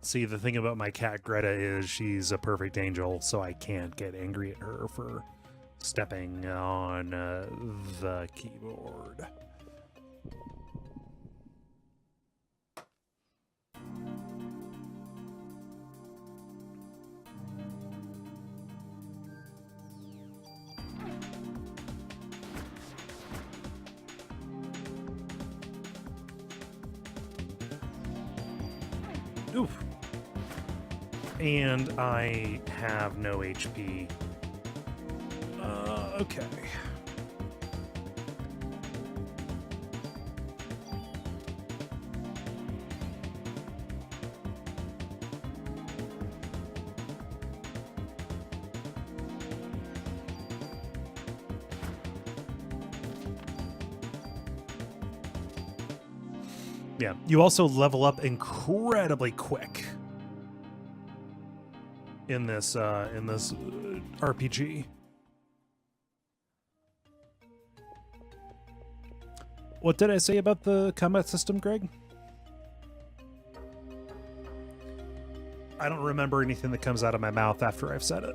See, the thing about my cat Greta is she's a perfect angel, so I can't get angry at her for stepping on the keyboard. Oof. And I have no HP. Okay. Yeah, you also level up incredibly quick in this RPG. What did I say about the combat system, Greg? I don't remember anything that comes out of my mouth after I've said it.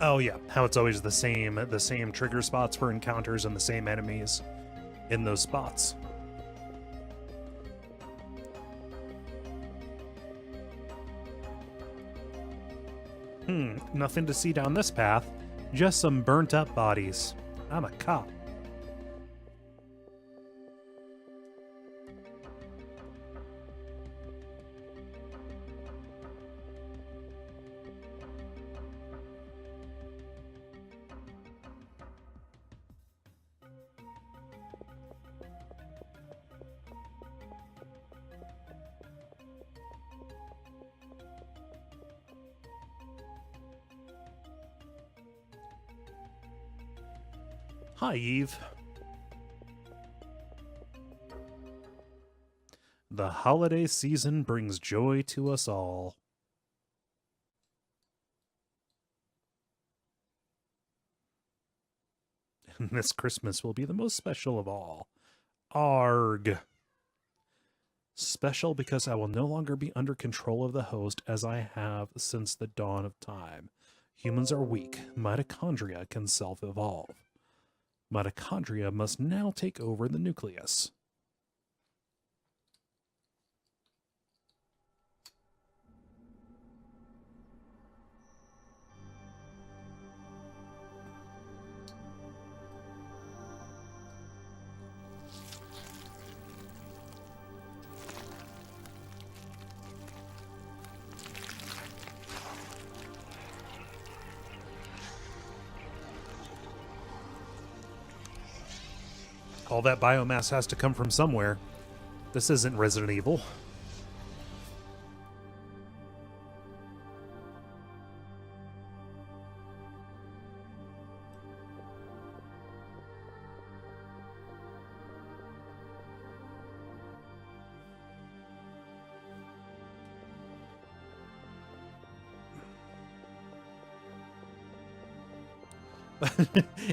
Oh yeah, how it's always the same trigger spots for encounters and the same enemies in those spots. Nothing to see down this path, just some burnt up bodies. I'm a cop. Hi, Eve. The holiday season brings joy to us all. And this Christmas will be the most special of all. Arg. Special because I will no longer be under control of the host as I have since the dawn of time. Humans are weak. Mitochondria can self-evolve. Mitochondria must now take over the nucleus. All that biomass has to come from somewhere. This isn't Resident Evil.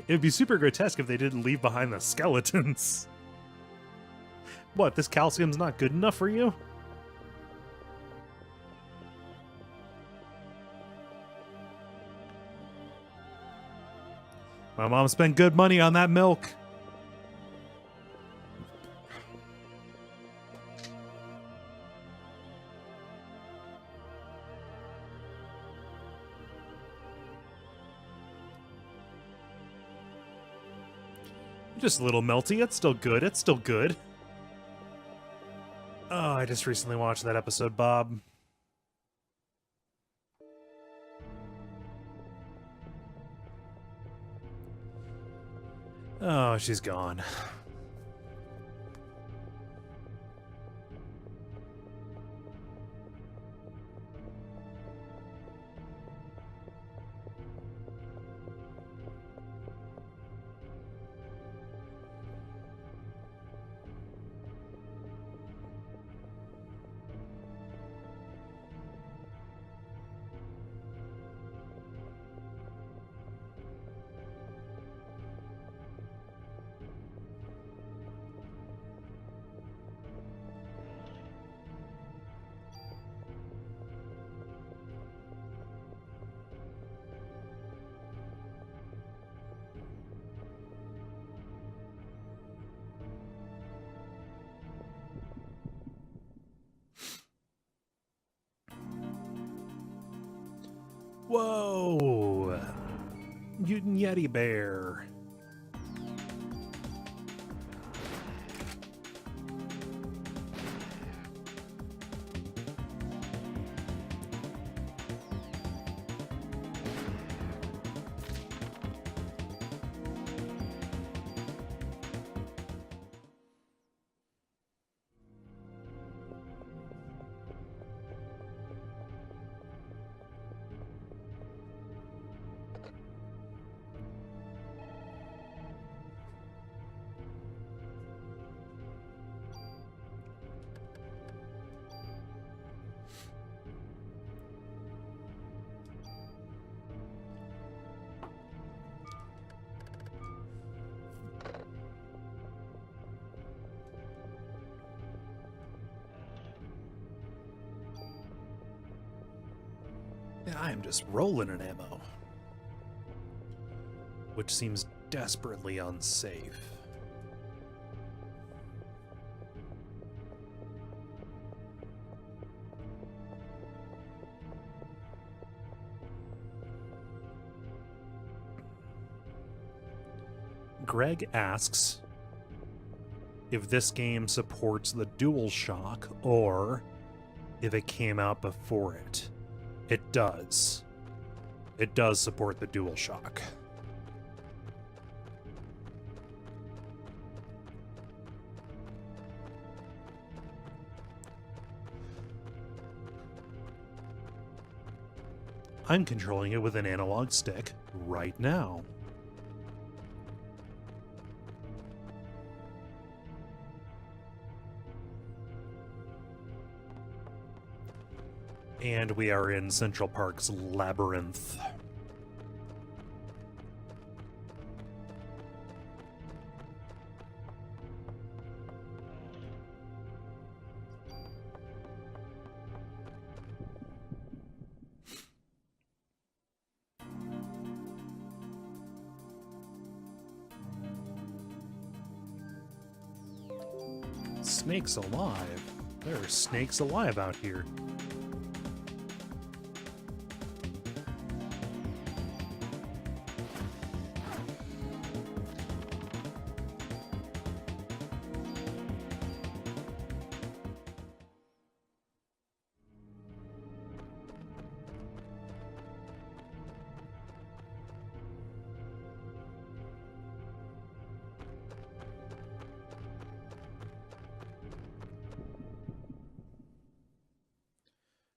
It'd be super grotesque if they didn't leave behind the skeletons. What, this calcium's not good enough for you? My mom spent good money on that milk. Just a little melty. It's still good. It's still good. Oh, I just recently watched that episode, Bob. Oh, she's gone. Whoa! Mutant Yeti Bear. I am just rolling in ammo, which seems desperately unsafe. Greg asks if this game supports the DualShock or if it came out before it. It does. It does support the DualShock. I'm controlling it with an analog stick right now. And we are in Central Park's Labyrinth. Snakes alive. There are snakes alive out here.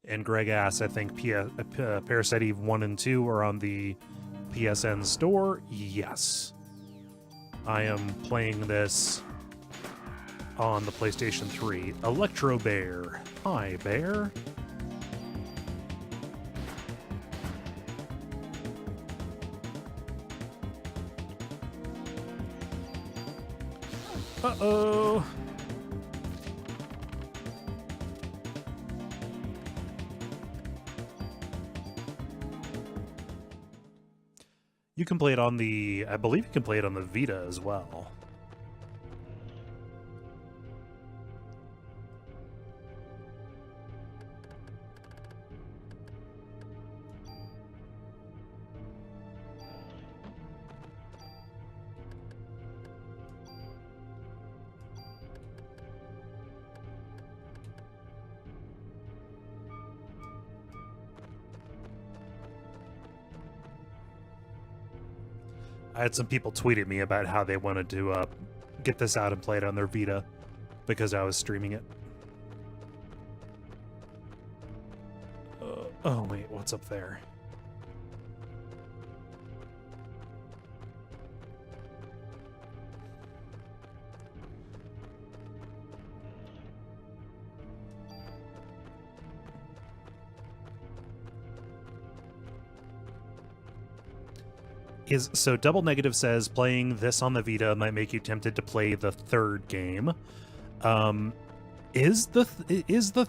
And Greg asks, I think Parasite Eve 1 and 2 are on the PSN store. Yes. I am playing this on the PlayStation 3. Electro Bear. Hi, Bear. Uh-oh. You can play it on the, I believe you can play it on the Vita as well. I had some people tweet at me about how they wanted to get this out and play it on their Vita because I was streaming it. Oh wait, what's up there? So Double Negative says playing this on the Vita might make you tempted to play the third game. Is the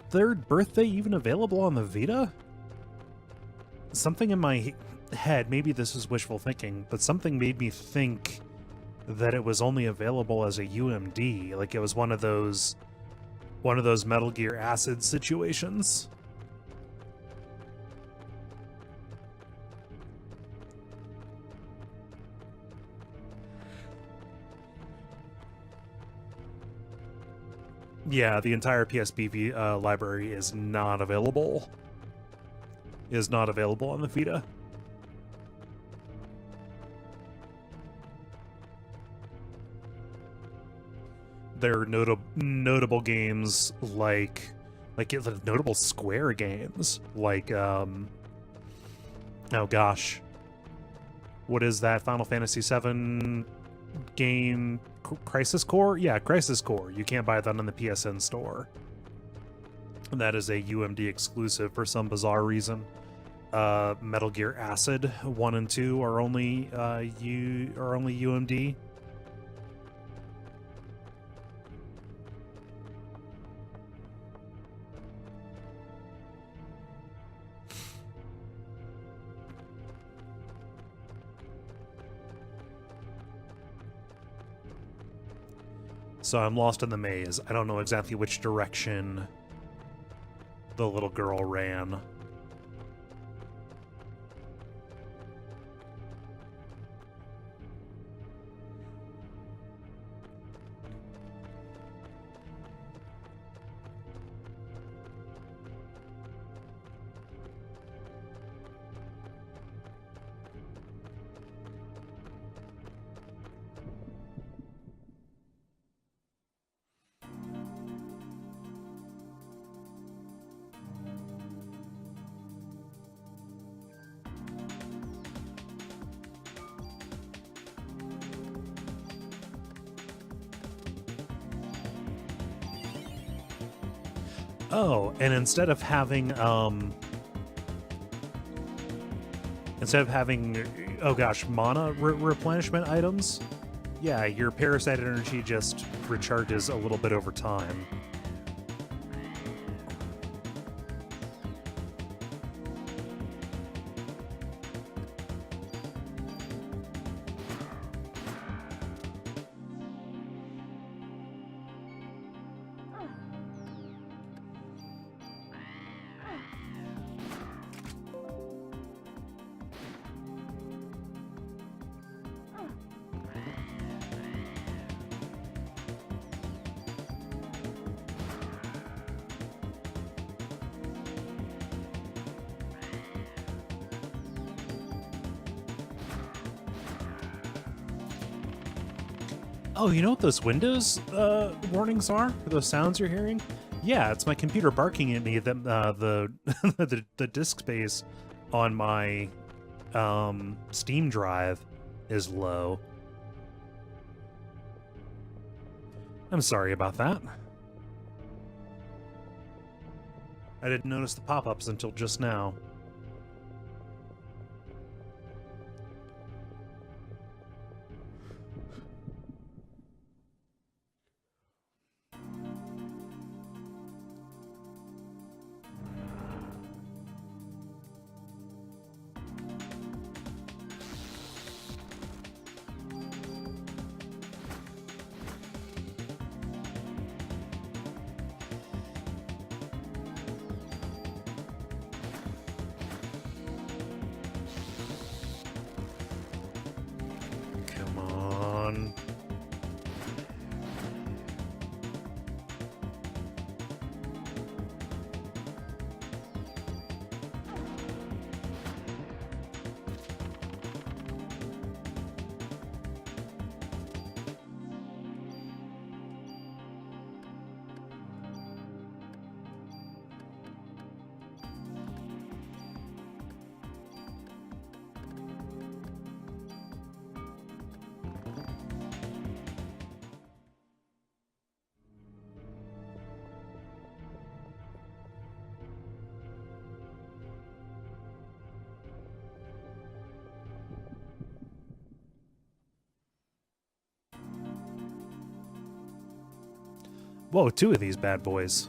third birthday even available on the Vita? Something in my head, maybe this is wishful thinking, but something made me think that it was only available as a UMD, like it was one of those Metal Gear Acid situations. Yeah, the entire PSP library is not available. Is not available on the Vita. There are notable games like notable Square games like oh gosh, what is that Final Fantasy VII game? Crisis Core? Yeah, Crisis Core. You can't buy that on the PSN store. That is a UMD exclusive for some bizarre reason. Metal Gear Acid 1 and 2 are only UMD. So I'm lost in the maze. I don't know exactly which direction the little girl ran. Oh, and instead of having, oh gosh, mana replenishment items, yeah, your parasite energy just recharges a little bit over time. Oh, you know what those Windows warnings are? Those sounds you're hearing? Yeah, it's my computer barking at me that the disk space on my Steam drive is low. I'm sorry about that. I didn't notice the pop-ups until just now. Come on. Whoa, two of these bad boys.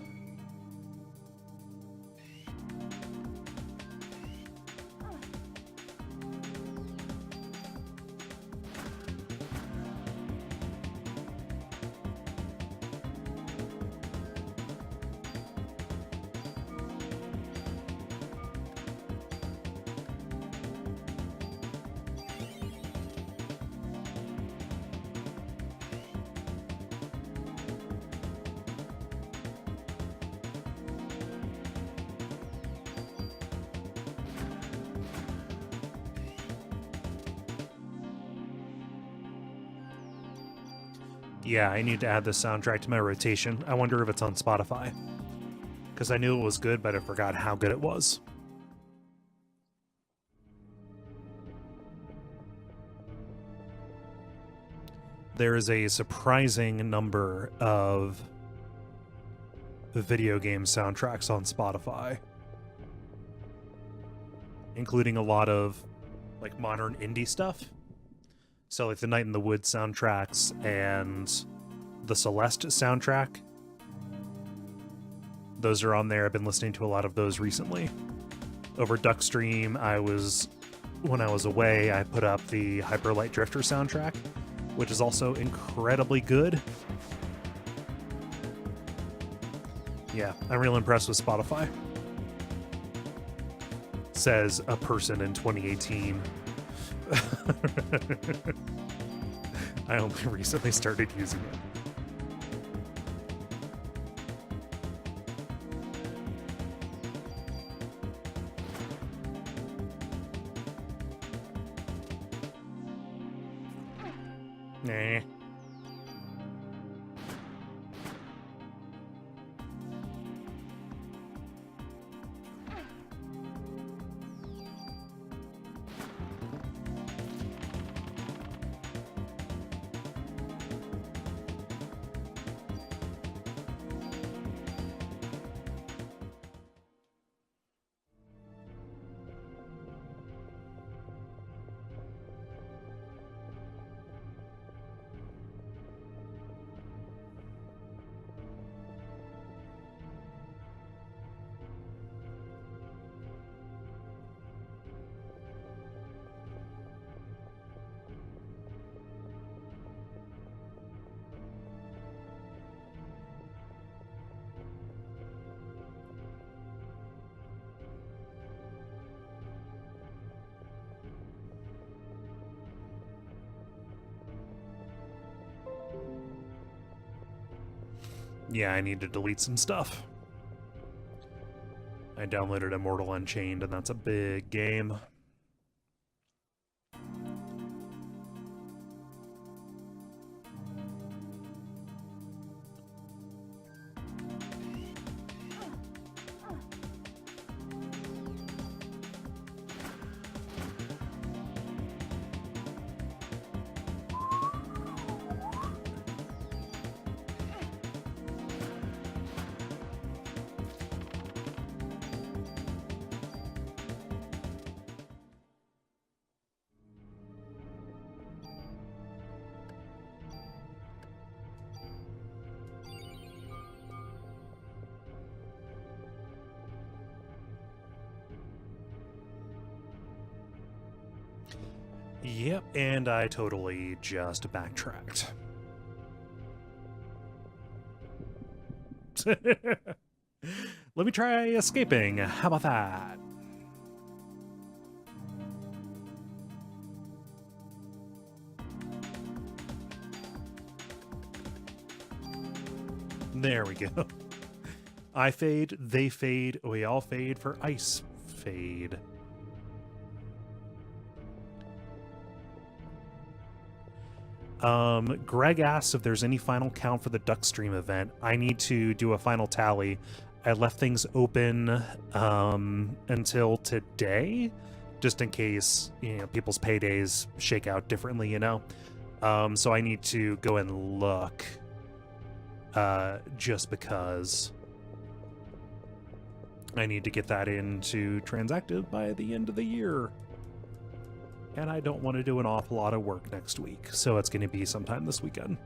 Yeah, I need to add this soundtrack to my rotation. I wonder if it's on Spotify. Because I knew it was good, but I forgot how good it was. There is a surprising number of video game soundtracks on Spotify, including a lot of like modern indie stuff. So like the Night in the Woods soundtracks and the Celeste soundtrack. Those are on there. I've been listening to a lot of those recently. Over Duckstream, when I was away, I put up the Hyper Light Drifter soundtrack, which is also incredibly good. Yeah, I'm real impressed with Spotify. Says a person in 2018. I only recently started using it. Nah. Yeah, I need to delete some stuff. I downloaded Immortal Unchained, and that's a big game. Yep, and I totally just backtracked. Let me try escaping. How about that? There we go. I fade, they fade, we all fade for ice fade. Greg asks if there's any final count for the Duckstream event. I need to do a final tally. I left things open until today, just in case, you know, people's paydays shake out differently, you know? So I need to go and look, just because I need to get that into Transactive by the end of the year. And I don't want to do an awful lot of work next week, so it's going to be sometime this weekend.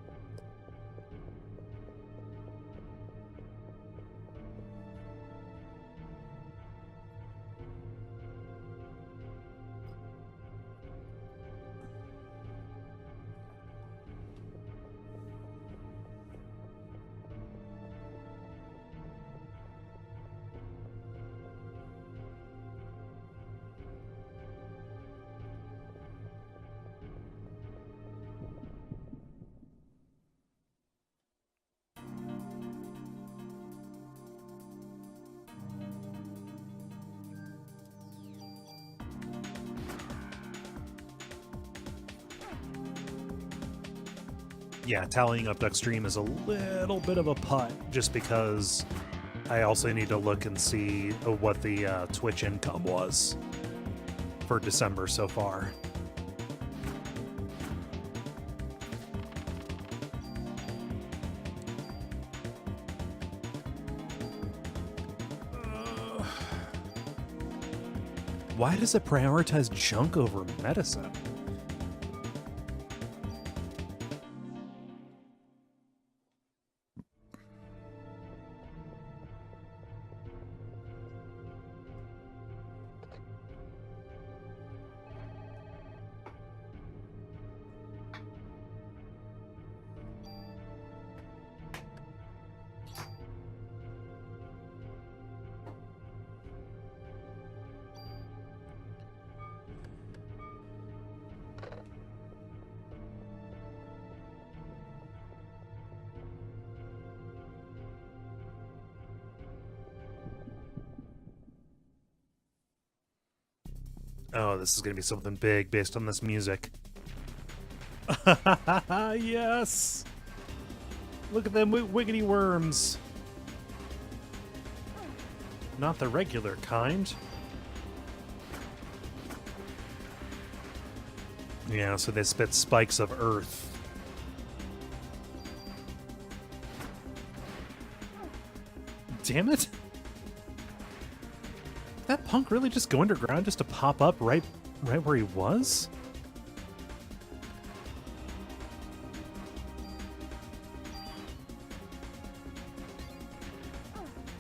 Yeah, tallying up Duckstream is a little bit of a putt, just because I also need to look and see what the Twitch income was for December so far. Why does it prioritize junk over medicine? Oh, this is going to be something big based on this music. Yes! Look at them wiggity worms. Not the regular kind. Yeah, so they spit spikes of earth. Damn it! Did that punk really just go underground just to pop up right where he was?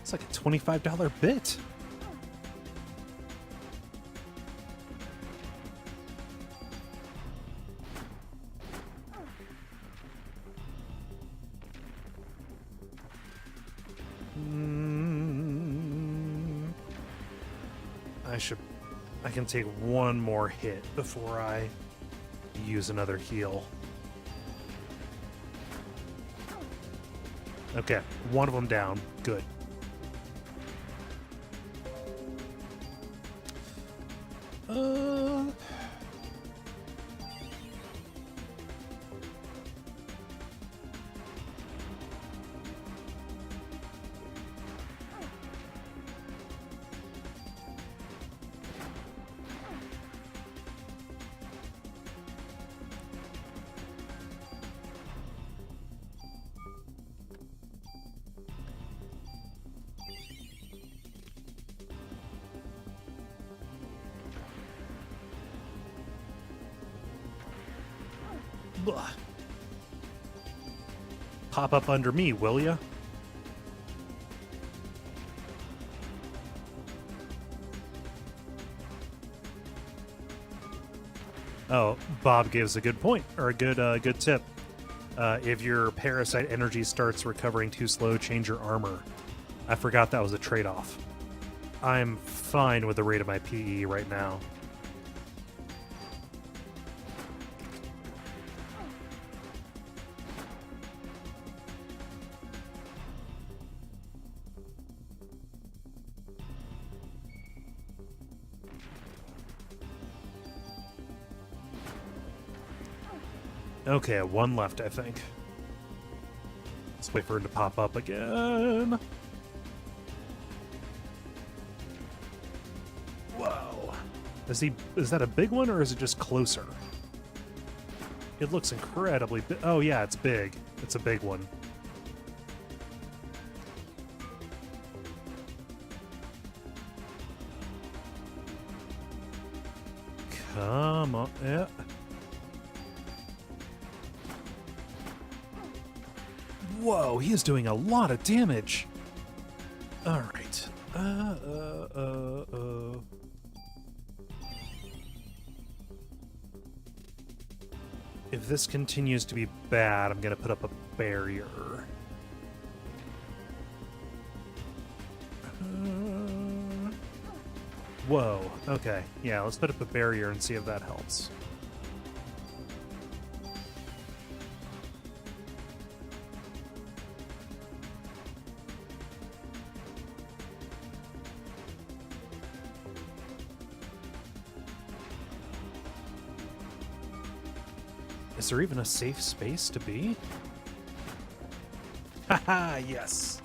It's like a $25 bit. I can take one more hit before I use another heal. Okay, one of them down. Good. Blah. Pop up under me, will ya? Oh, Bob gives a good point, or a good tip. If your parasite energy starts recovering too slow, change your armor. I forgot that was a trade-off. I'm fine with the rate of my PE right now. Okay, one left, I think. Let's wait for him to pop up again. Whoa. Is that a big one, or is it just closer? It looks incredibly big. Oh, yeah, it's big. It's a big one. Come on. Yeah. Whoa, he is doing a lot of damage. All right. If this continues to be bad, I'm going to put up a barrier. Whoa. Okay. Yeah, let's put up a barrier and see if that helps. Is there even a safe space to be? Haha, yes.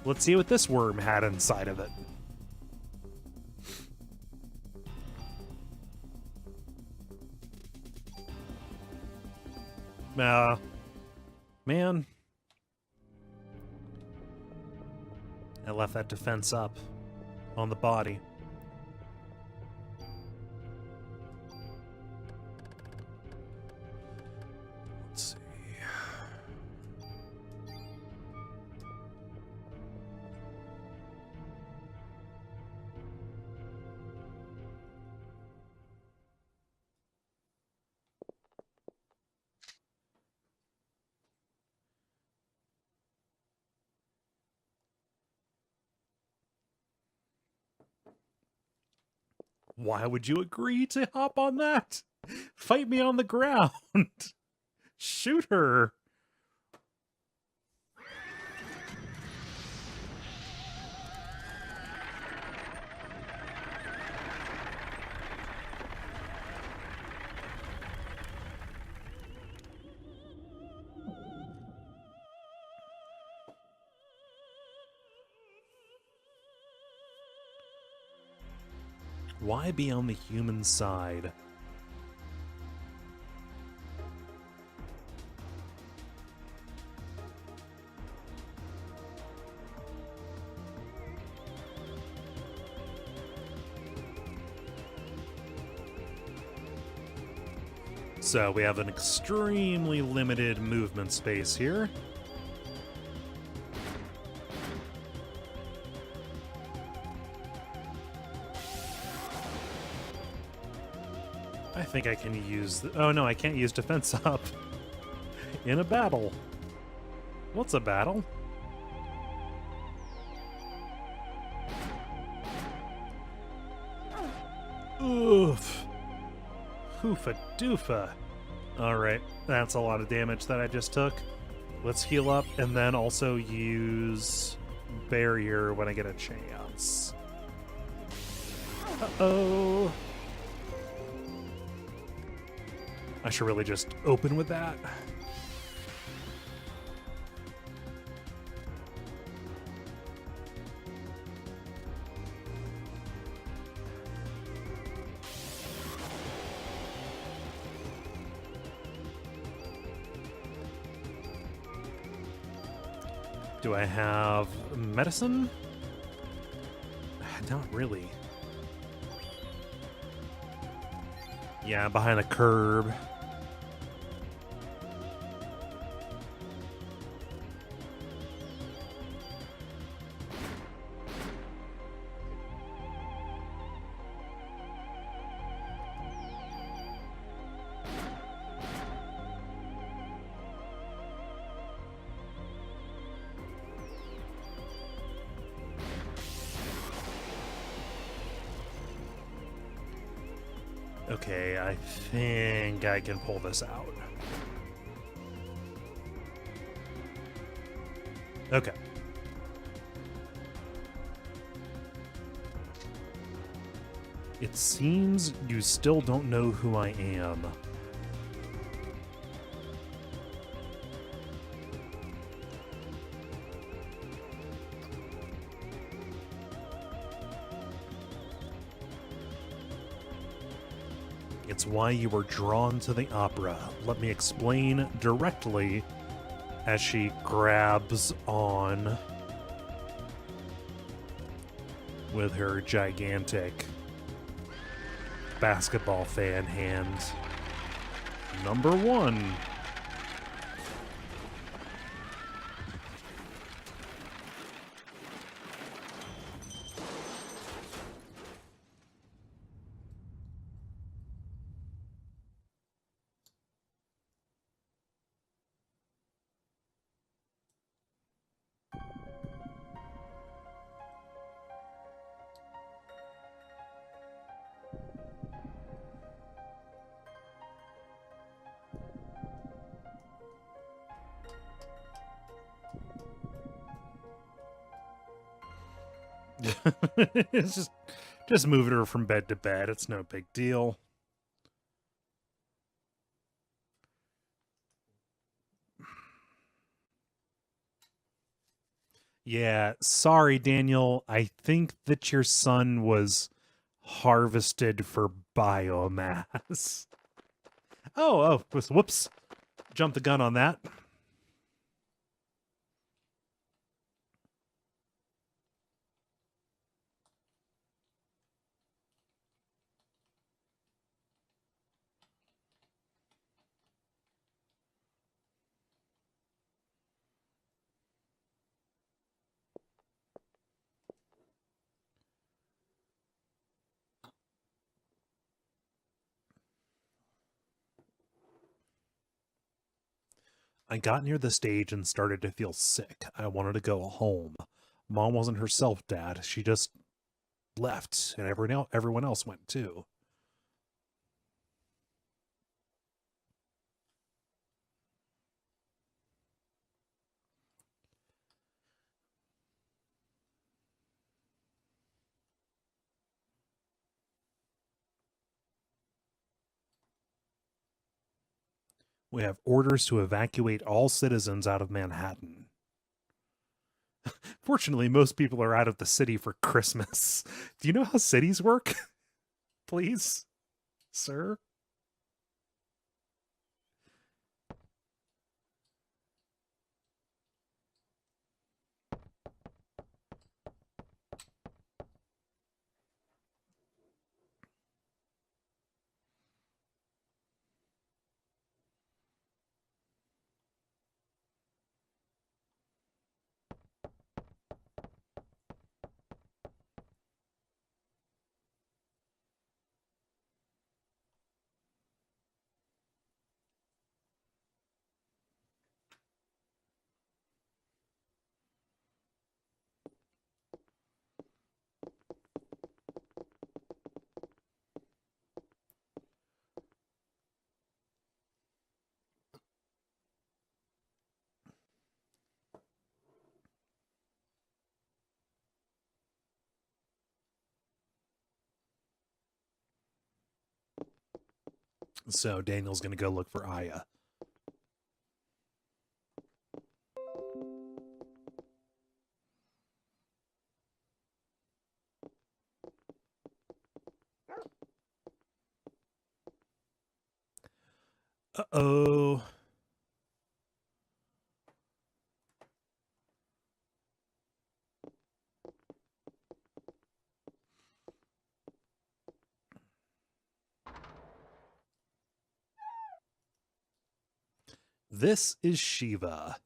Let's see what this worm had inside of it. Man. I left that defense up on the body. Let's see. Why would you agree to hop on that? Fight me on the ground. Shoot her. Why be on the human side? So we have an extremely limited movement space here. I think I can use... oh no, I can't use defense up in a battle. What's a battle? Oof. Hoofa doofa. Alright, that's a lot of damage that I just took. Let's heal up and then also use barrier when I get a chance. Uh-oh. I should really just open with that. Do I have medicine? Not really. Yeah, behind a curb. Okay, I think I can pull this out. Okay. It seems you still don't know who I am. It's why you were drawn to the opera. Let me explain directly as she grabs on with her gigantic basketball fan hand. Number one. It's just moving her from bed to bed. It's no big deal. Yeah, sorry, Daniel. I think that your son was harvested for biomass. Oh, whoops. Jumped the gun on that. I got near the stage and started to feel sick. I wanted to go home. Mom wasn't herself, Dad. She just left, and everyone else went too. We have orders to evacuate all citizens out of Manhattan. Fortunately, most people are out of the city for Christmas. Do you know how cities work? please, sir? So Daniel's going to go look for Aya. Uh-oh. This is Shiva.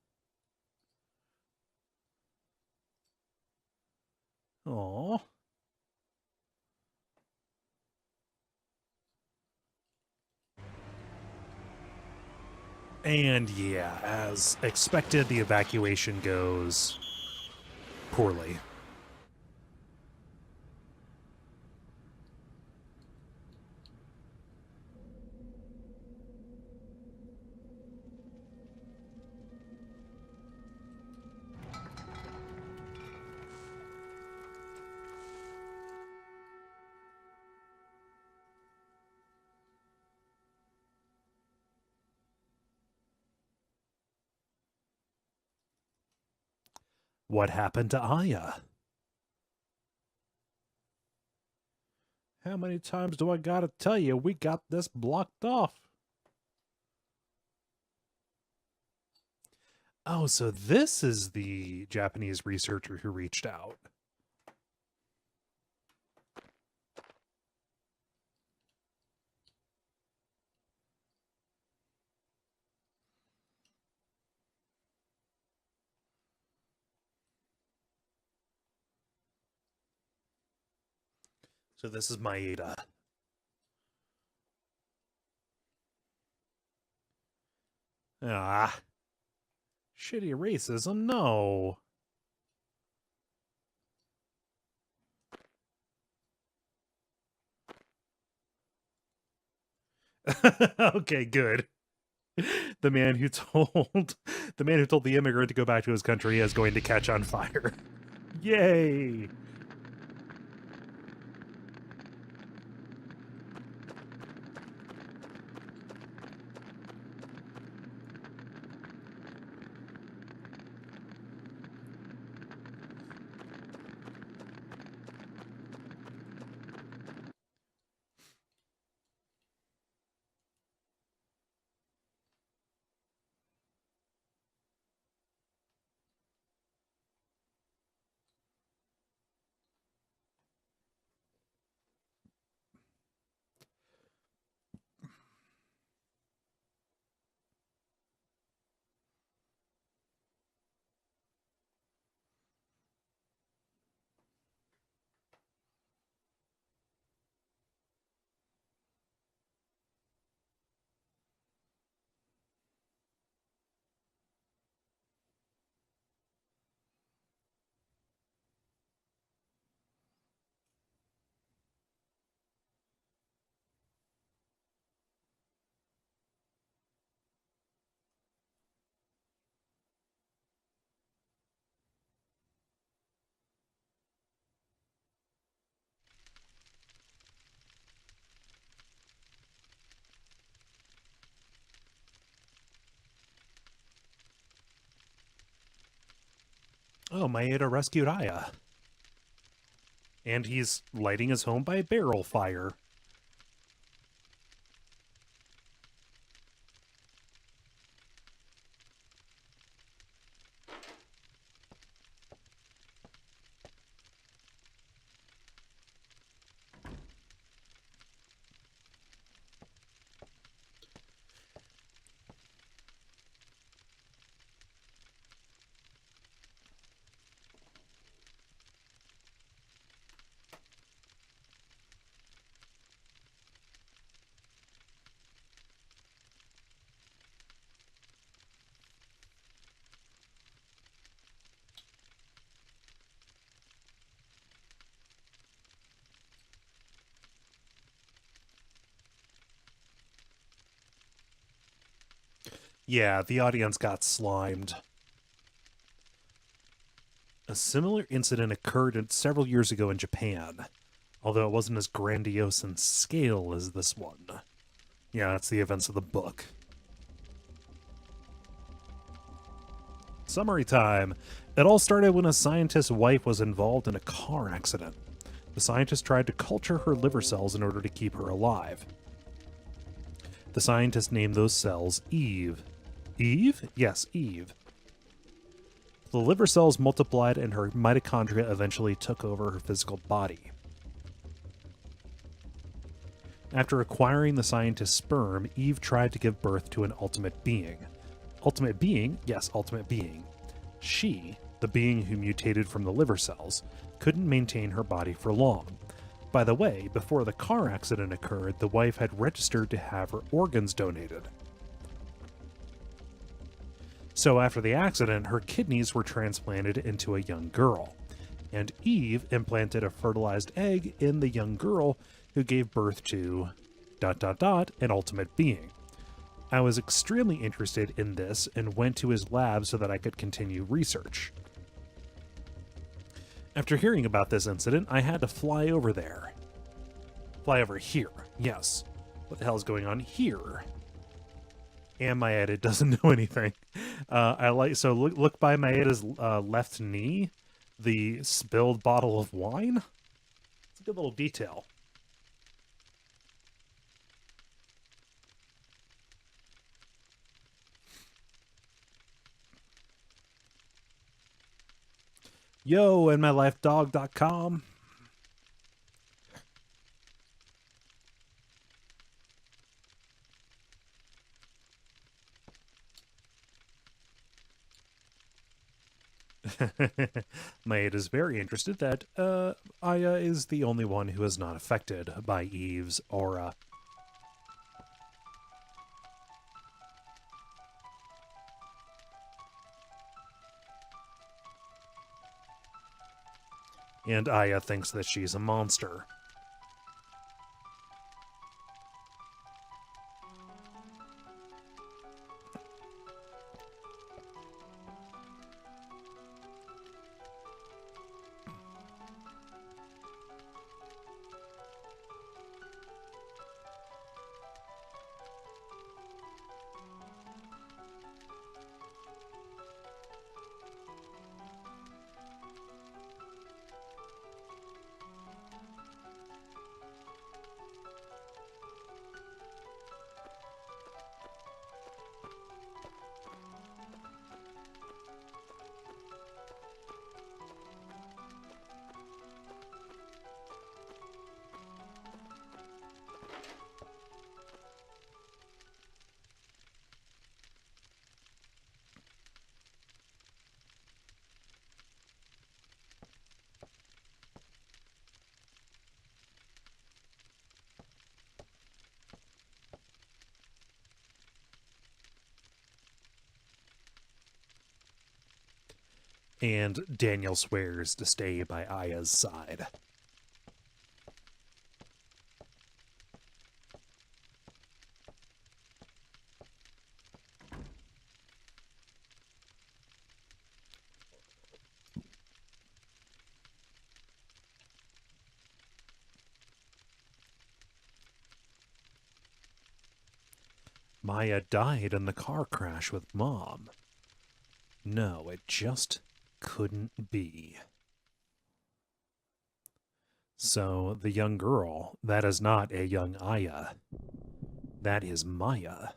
Aww. And yeah, as expected, the evacuation goes poorly. What happened to Aya? How many times do I gotta tell you we got this blocked off? Oh, so this is the Japanese researcher who reached out. So this is Maeda. Ah. Shitty racism, no. Okay, good. The man who told the immigrant to go back to his country is going to catch on fire. Yay! Oh, Maeda rescued Aya. And he's lighting his home by barrel fire. Yeah, the audience got slimed. A similar incident occurred several years ago in Japan, although it wasn't as grandiose in scale as this one. Yeah, that's the events of the book. Summary time. It all started when a scientist's wife was involved in a car accident. The scientist tried to culture her liver cells in order to keep her alive. The scientist named those cells Eve. Eve? Yes, Eve. The liver cells multiplied and her mitochondria eventually took over her physical body. After acquiring the scientist's sperm, Eve tried to give birth to an ultimate being. Ultimate being? Yes, ultimate being. She, the being who mutated from the liver cells, couldn't maintain her body for long. By the way, before the car accident occurred, the wife had registered to have her organs donated. So after the accident, her kidneys were transplanted into a young girl, and Eve implanted a fertilized egg in the young girl who gave birth to ... an ultimate being. I was extremely interested in this and went to his lab so that I could continue research. After hearing about this incident, I had to fly over there. Fly over here, yes. What the hell is going on here? And Maeda doesn't know anything. Look by Maeda's left knee, the spilled bottle of wine. It's a good little detail. Yo, and mylifedog.com. Maid is very interested that Aya is the only one who is not affected by Eve's aura. And Aya thinks that she's a monster. And Daniel swears to stay by Aya's side. Maya died in the car crash with Mom. No, it just couldn't be. So the young girl, that is not a young Aya. That is Maya.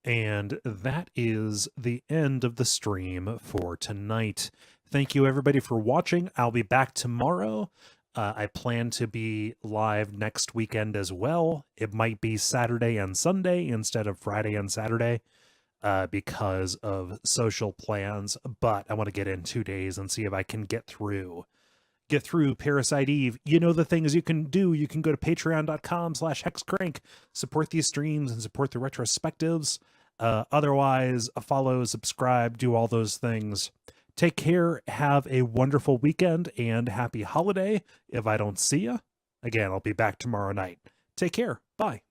And that is the end of the stream for tonight. Thank you everybody for watching. I'll be back tomorrow. I plan to be live next weekend as well. It might be Saturday and Sunday instead of Friday and Saturday because of social plans, but I want to get in 2 days and see if I can get through Parasite Eve. You know the things you can do. You can go to patreon.com/hexcrank, support these streams and support the retrospectives. Otherwise, follow, subscribe, do all those things. Take care, have a wonderful weekend, and happy holiday if I don't see you. Again, I'll be back tomorrow night. Take care. Bye.